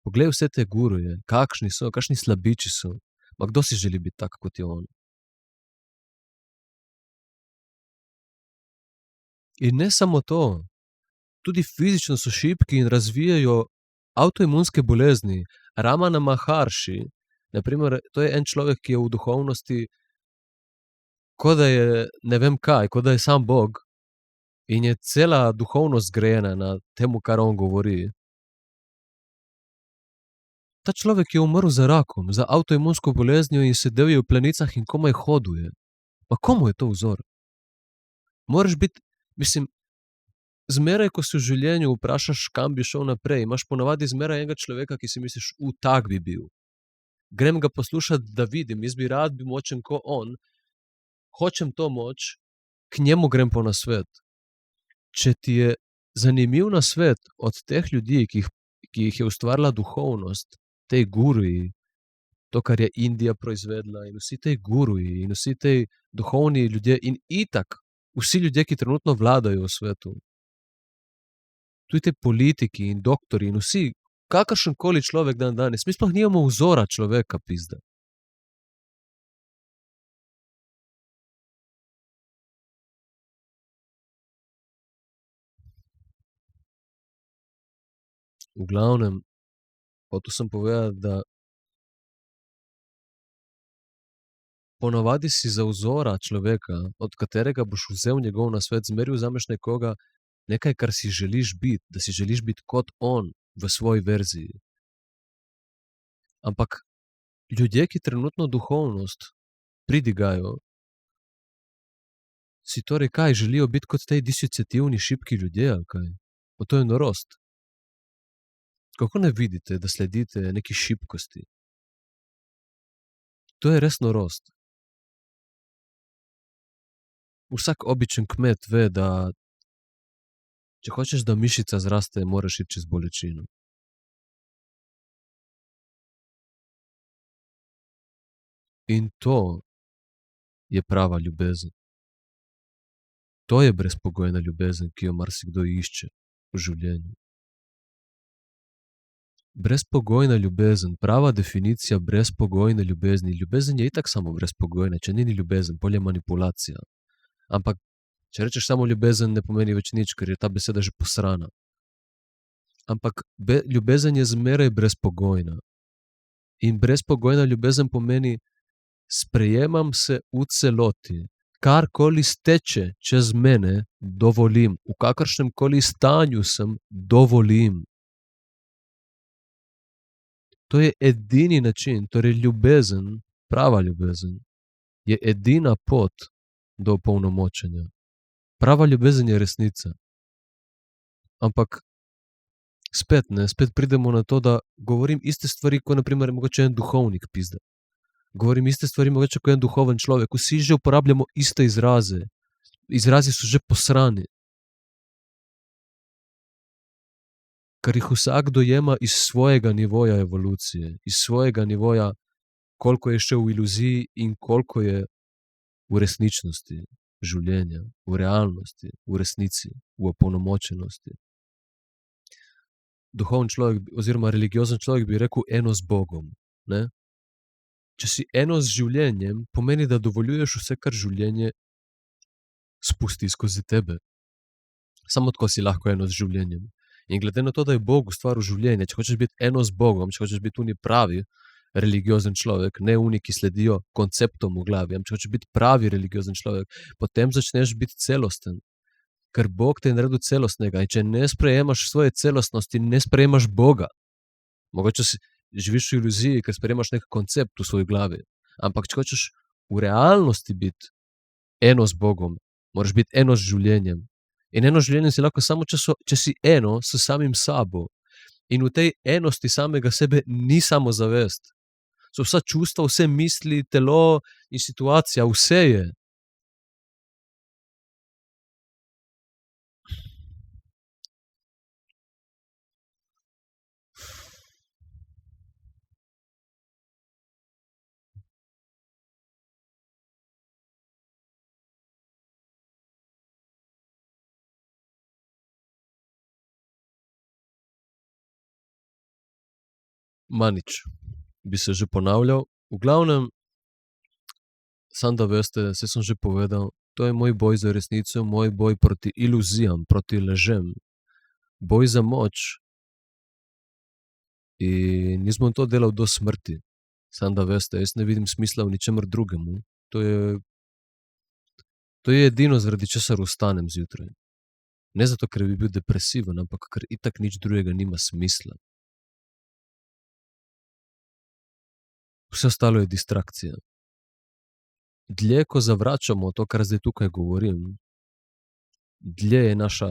Poglej vse te guruje, kakšni so, kakšni slabiči so. Ma kdo si želi biti tak, kot je on? In ne samo to, tudi fizično so šibki in razvijajo avtoimunske bolezni. Ramana Maharshi, na primer, to je en človek, ki je v duhovnosti, kot da je ne vem kaj, kot da je sam Bog, in je cela duhovnost zgrajena na temu, kar on govori. Ta človek je umrl za rakom, za avtoimunsko boleznijo in sedel je v plenicah in komaj hodil je. Pa komu je to vzor? Moraš biti, zmeraj, ko se v življenju vprašaš, kam bi šel naprej, imaš ponavadi zmeraj enega človeka, ki si misliš, tak bi bil. Grem ga poslušati, da vidim, jaz bi rad bil močen ko on, hočem to moč, k njemu grem po nasvet. Če ti je zanimiv nasvet od teh ljudi, ki jih je ustvarila duhovnost, tej guruji, to, kar je Indija proizvedla, in vsi tej guruji, in vsi tej duhovni ljudje, in itak vsi ljudje, ki trenutno vladajo v svetu, tudi te politiki in doktori in vsi, kakršenkoli človek danes, mi sploh nimamo vzora človeka, pizda. V glavnem, hotel sem povedati, da ponavadi si za vzora človeka, od katerega boš vzel njegov nasvet, zmeraj vzameš nekoga, nekaj, kar si želiš biti, da si želiš biti kot on v svoji verziji. Ampak ljudje, ki trenutno duhovnost pridigajo, si torej kaj, želijo biti kot tej disociativni šibki ljudje, ali kaj? Pa to je norost. Kako ne vidite, da sledite neki šibkosti? To je res norost. Vsak običen kmet ve, da če hočeš, da mišica zraste, moraš iti čez bolečino. In to je prava ljubezen. To je brezpogojna ljubezen, ki jo marsikdo išče v življenju. Brezpogojna ljubezen, prava definicija brezpogojne ljubezni. Ljubezen je itak samo brezpogojna, če ni ljubezen, pol je manipulacija. Ampak, če rečeš samo ljubezen, ne pomeni več nič, ker je ta beseda že posrana. Ampak ljubezen je zmeraj brezpogojna. In brezpogojna ljubezen pomeni, sprejemam se v celoti. Karkoli steče čez mene, dovolim. V kakršnem koli stanju sem, dovolim. To je edini način, torej ljubezen, prava ljubezen, je edina pot do opolnomočenja. Prava ljubezen je resnica. Ampak spet pridemo na to, da govorim iste stvari, kot na primer mogoče en duhovnik, pizda. Govorim iste stvari, mogoče kot en duhoven človek. Vsi že uporabljamo iste izraze. Izrazi so že posrani. Ker jih vsak dojema iz svojega nivoja evolucije, iz svojega nivoja, koliko je še v iluziji in koliko je v resničnosti življenja, v realnosti, v resnici, v opolnomočenosti. Duhoven človek oziroma religiozen človek bi rekel eno z Bogom. Ne? Če si eno z življenjem, pomeni, da dovoljuješ vse, kar življenje spusti skozi tebe. Samo tako si lahko eno z življenjem. In glede na to, da je Bog ustvaril življenje, če hočeš biti eno z Bogom, če hočeš biti pravi religiozen človek, ne oni, ki sledijo konceptom v glavi, če hočeš biti pravi religiozen človek, potem začneš biti celosten. Ker Bog te je naredil celostnega in če ne sprejemaš svoje celostnosti, ne sprejemaš Boga. Mogoče živiš v iluziji, ker sprejemaš nek koncept v svoji glavi. Ampak če hočeš v realnosti biti eno z Bogom, moraš biti eno z življenjem. In eno življenje si lahko samo, če si eno s samim sabo. In v tej enosti samega sebe ni samozavest. So vsa čustva, vse misli, telo in situacija, vse je. Nič. Bi se že ponavljal. V glavnem, samo da veste, saj sem že povedal, to je moj boj za resnico, moj boj proti iluzijam, proti lažem. Boj za moč. In jaz bom to delal do smrti. Samo da veste, jaz ne vidim smisla v ničemer drugemu. To je edino, zaradi česar vstanem zjutraj. Ne zato, ker bi bil depresiven, ampak ker itak nič drugega nima smisla. Vse ostalo je distrakcija. Dlje, ko zavračamo to, kar zdaj tukaj govorim, dlje je naša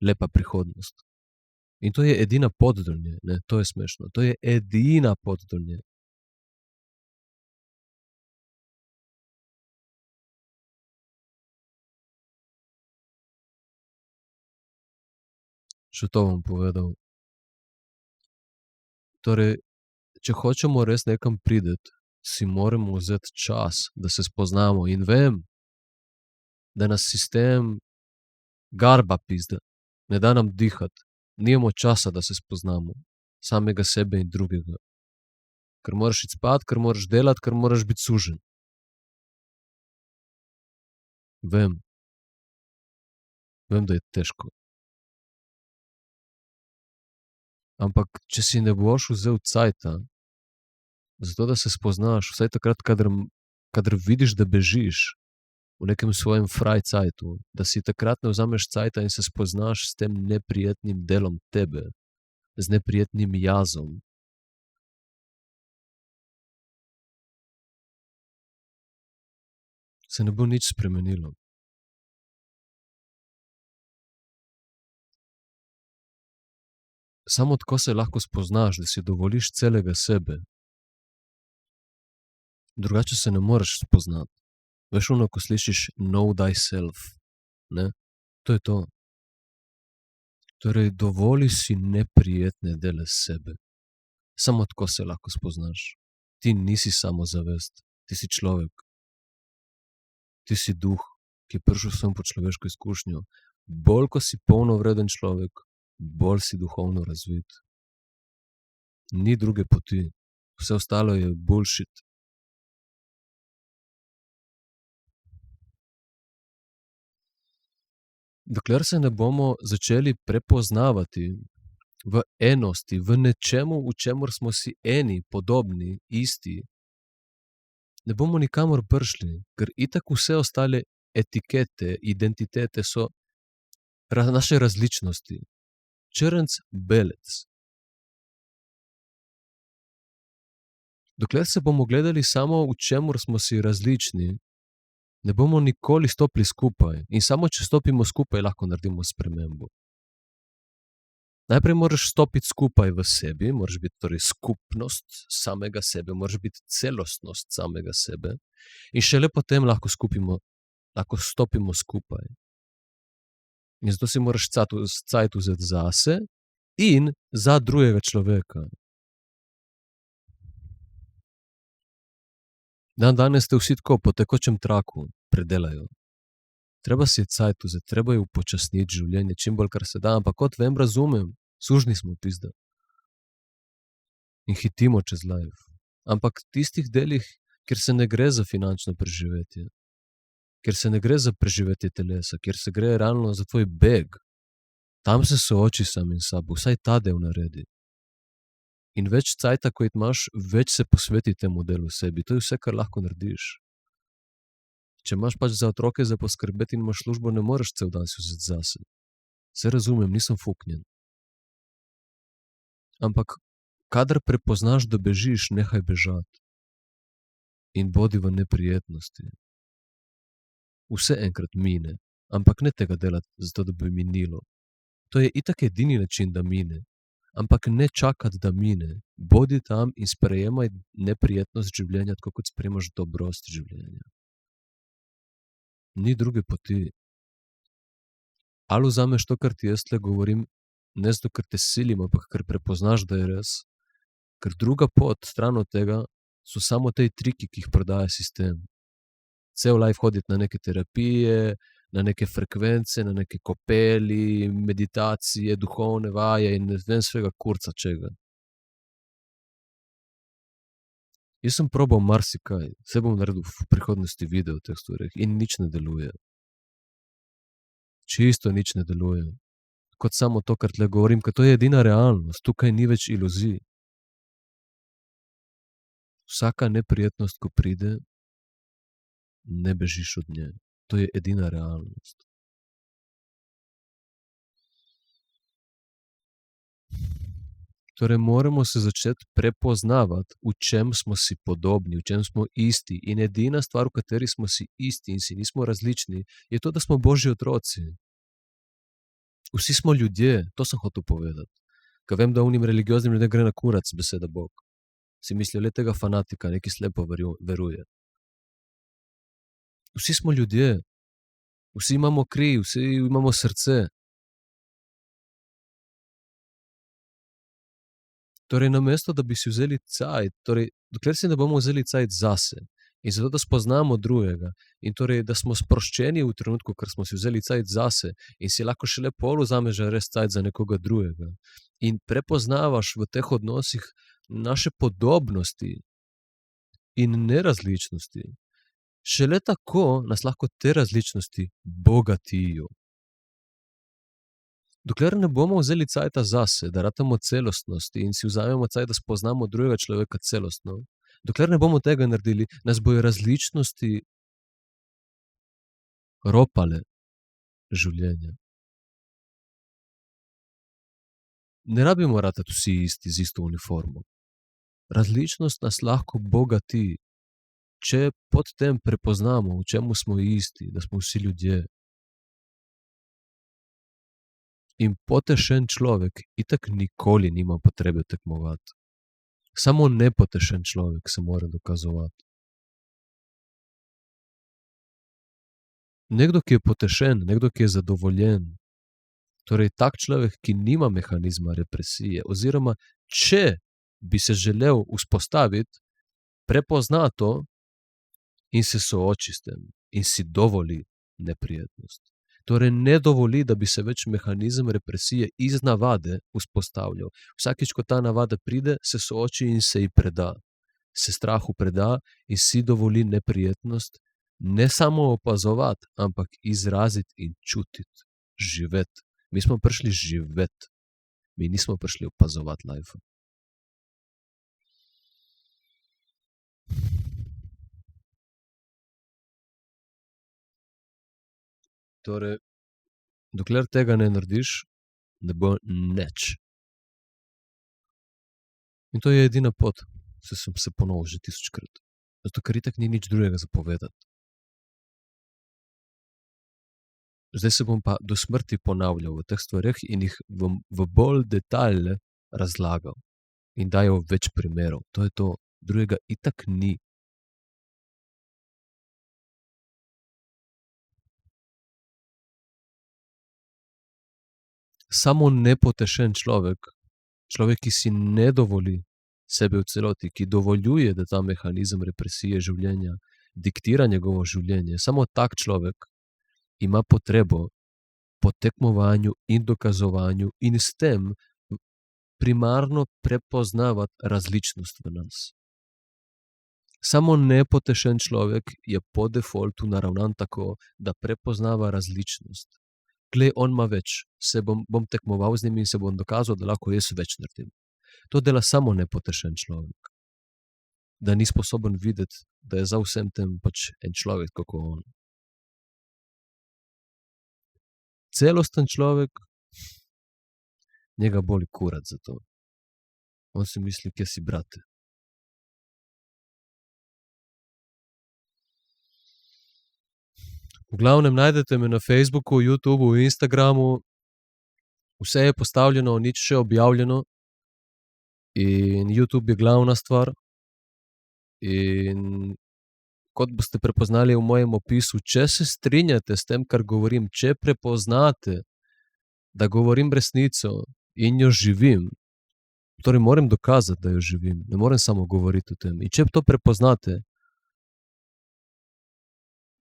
lepa prihodnost. In to je edina pot do nje, ne, to je smešno. To je edina pot do nje. Še to bom povedal. Torej, če hočemo res nekam priti, si moramo vzeti čas, da se spoznamo. In vem, da nas sistem garba pizda, ne da nam dihati. Nimamo časa, da se spoznamo. Samega sebe in drugega. Ker moraš iti spat, ker moraš delati, ker moraš biti sužen. Vem, da je težko. Ampak, če si ne boš vzel cajta, zato da se spoznaš, vsaj takrat, kadar vidiš, da bežiš v nekem svojem fraj cajtu, da si takrat ne vzameš cajta in se spoznaš s tem neprijetnim delom tebe, z neprijetnim jazom. Se ne bo nič spremenilo. Samo tako se lahko spoznaš, da si dovoliš celega sebe. Drugače se ne moreš spoznati. Veš ono, ko slišiš know thyself, ne? To je to. Torej, dovoli si neprijetne dele sebe. Samo tako se lahko spoznaš. Ti nisi samozavest, ti si človek. Ti si duh, ki je prišel sem po človeško izkušnjo. Bolj, ko si polnovreden človek, bolj si duhovno razvit. Ni druge poti. Vse ostalo je bullshit. Dokler se ne bomo začeli prepoznavati v enosti, v nečemu, v čemur smo si eni, podobni, isti, ne bomo nikamor prišli, ker itak vse ostale etikete, identitete so naše različnosti. Črnc, belec. Dokler se bomo gledali samo, v čemur smo si različni, ne bomo nikoli stopili skupaj. In samo, če stopimo skupaj, lahko naredimo spremembo. Najprej moraš stopiti skupaj v sebi, moraš biti torej skupnost samega sebe, moraš biti celostnost samega sebe in šele potem lahko stopimo skupaj. In zato si moraš cajt vzeti zase in za drugega človeka. Danes ste vsi tako po tekočem traku predelajo. Treba si je cajt vzeti, treba je upočasniti življenje, čim bolj, kar se da, ampak kot vem, razumem, sužni smo pizda. In hitimo čez life. Ampak v tistih delih, kjer se ne gre za finančno preživetje, kjer se ne gre za preživetje telesa, kjer se gre realno za tvoj beg, tam se sooči samim sabo, vsaj ta del naredi. In več cajta, ko imaš, več se posveti temu delu sebi. To je vse, kar lahko narediš. Če imaš pač za otroke za poskrbeti in imaš službo, ne moreš cel dan si vzeti zase. Se razumem, nisem fuknjen. Ampak, kadar prepoznaš, da bežiš, nehaj bežati. In bodi v neprijetnosti. Vse enkrat mine. ampak ne tega delati, zato da bi minilo. To je itak edini način, da mine. Ampak ne čakati, da mine. Bodi tam in sprejemaj neprijetnost življenja, tako kot sprejemaš dobrost življenja. Ni druge poti. Ali vzameš to, kar ti jaz tle govorim, ne zato, ker te silim, ampak ker prepoznaš, da je res. Ker druga pot, stran od tega, so samo te triki, ki jih prodaja sistem. Cel life hoditi na neke terapije, na neke frekvence, na neke kopeli, meditacije, duhovne vaje in ne vem svega kurca čega. Jaz sem probal marsikaj, saj bom naredil v prihodnosti video o teh stvareh in nič ne deluje. Čisto nič ne deluje. Kot samo to, kar tle govorim, ker to je edina realnost, tukaj ni več iluzij. Vsaka neprijetnost, ko pride, ne bežiš od nje. To je edina realnost. Torej, moramo se začeti prepoznavati, v čem smo si podobni, v čem smo isti. In edina stvar, v kateri smo si isti in si nismo različni, je to, da smo Božji otroci. Vsi smo ljudje, to sem hotel povedati. Ker vem, da unim religioznim ljudem gre na kurac beseda Bog. Si mislijo, le tega fanatika, neki slepo veruje. Vsi smo ljudje. Vsi imamo kri, vsi imamo srce. Torej, namesto, da bi si vzeli cajt, torej, dokler si ne bomo vzeli cajt zase in zato, da spoznamo drugega in torej, da smo sproščeni v trenutku, ker smo si vzeli cajt zase in si lahko šele pol vzameš že res cajt za nekoga drugega in prepoznavaš v teh odnosih naše podobnosti in nerazličnosti, šele tako nas lahko te različnosti bogatijo. Dokler ne bomo vzeli cajta zase, da ratamo celostnosti in si vzamemo cajt, da spoznamo drugega človeka celostno, dokler ne bomo tega naredili, nas bojo različnosti ropale življenja. Ne rabimo ratati vsi isti z isto uniformo. Različnost nas lahko bogati, če pod tem prepoznamo, v čemu smo isti, da smo vsi ljudje. In potešen človek itak nikoli nima potrebe tekmovati. Samo nepotešen človek se mora dokazovati. Nekdo, ki je potešen, nekdo, ki je zadovoljen, torej tak človek, ki nima mehanizma represije, oziroma če bi se želel vzpostaviti, prepozna to in se sooči s tem in si dovoli neprijetnost. Torej ne dovoli, da bi se več mehanizem represije iz navade vzpostavljal. Vsakič, ko ta navada pride, se sooči in se ji preda. Se strahu preda in si dovoli neprijetnost, ne samo opazovati, ampak izraziti in čutiti, živeti. Mi smo prišli živeti, mi nismo prišli opazovati life. Torej, dokler tega ne narediš, ne bo nič. In to je edina pot, saj sem se ponovil že 1000-krat. Zato, ker itak ni nič drugega za povedati. Zdaj se bom pa do smrti ponavljal v teh stvareh in jih v bolj detajle razlagal. In dajal več primerov. To je to, drugega itak ni. Samo nepotešen človek, ki si ne dovoli sebe v celoti, ki dovoljuje, da ta mehanizem represije življenja diktira njegovo življenje, samo tak človek ima potrebo po tekmovanju in dokazovanju in s tem primarno prepoznavati različnost v nas. Samo nepotešen človek je po defaultu naravnan tako, da prepoznava različnost. Glej, on ima več, se bom tekmoval z njim in se bom dokazal, da lahko jaz več naredim. To dela samo nepotešen človek. Da ni sposoben videti, da je za vsem tem pač en človek, kako on. Celosten človek, njega boli kurac za to. On si misli, kje si, brate. V glavnem najdete me na Facebooku, YouTubu, Instagramu, vse je postavljeno, nič še objavljeno. In YouTube je glavna stvar. In kot boste prepoznali v mojem opisu, če se strinjate s tem, kar govorim, če prepoznate, da govorim resnico in jo živim, torej moram dokazati, da jo živim, ne morem samo govoriti o tem. In če to prepoznate,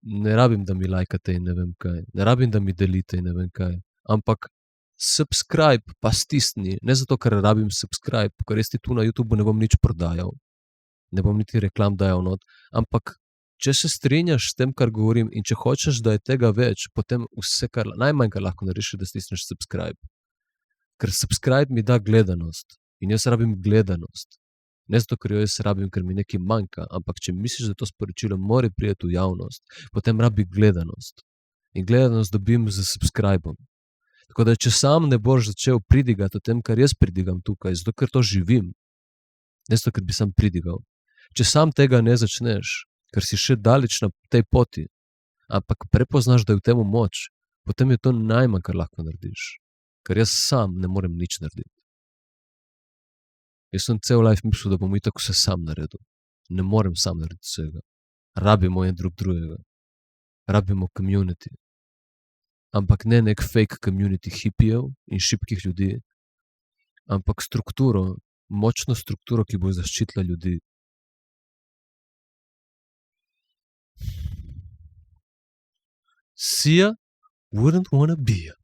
ne rabim, da mi lajkate in ne vem kaj, ne rabim, da mi delite in ne vem kaj, ampak subscribe pa stisni, ne zato, ker rabim subscribe, ker jaz ti tu na YouTubu ne bom nič prodajal, ne bom niti reklam dajal not, ampak če se strinjaš s tem, kar govorim, in če hočeš, da je tega več, potem vse, najmanj, kar lahko narediš, je, da stisneš subscribe. Ker subscribe mi da gledanost in jaz rabim gledanost. Ne zato, ker jo jaz rabim, ker mi nekaj manjka, ampak če misliš, da to sporočilo mora priti v javnost, potem rabi gledanost. In gledanost dobim z subscribom. Tako da, če sam ne boš začel pridigati o tem, kar jaz pridigam tukaj, zato ker to živim, ne zato, ker bi sam pridigal. Če sam tega ne začneš, ker si še daleč na tej poti, ampak prepoznaš, da je v tem moč, potem je to najmanj, kar lahko narediš. Ker jaz sam ne morem nič narediti. Jaz sem cel life mislil, da bom itak vse sam naredil. Ne morem sam narediti vsega. Rabimo en drugega. Rabimo community. Ampak ne nek fake community hipijev in šibkih ljudi, ampak strukturo, močno strukturo, ki bo zaščitila ljudi. See ya, wouldn't wanna be ya.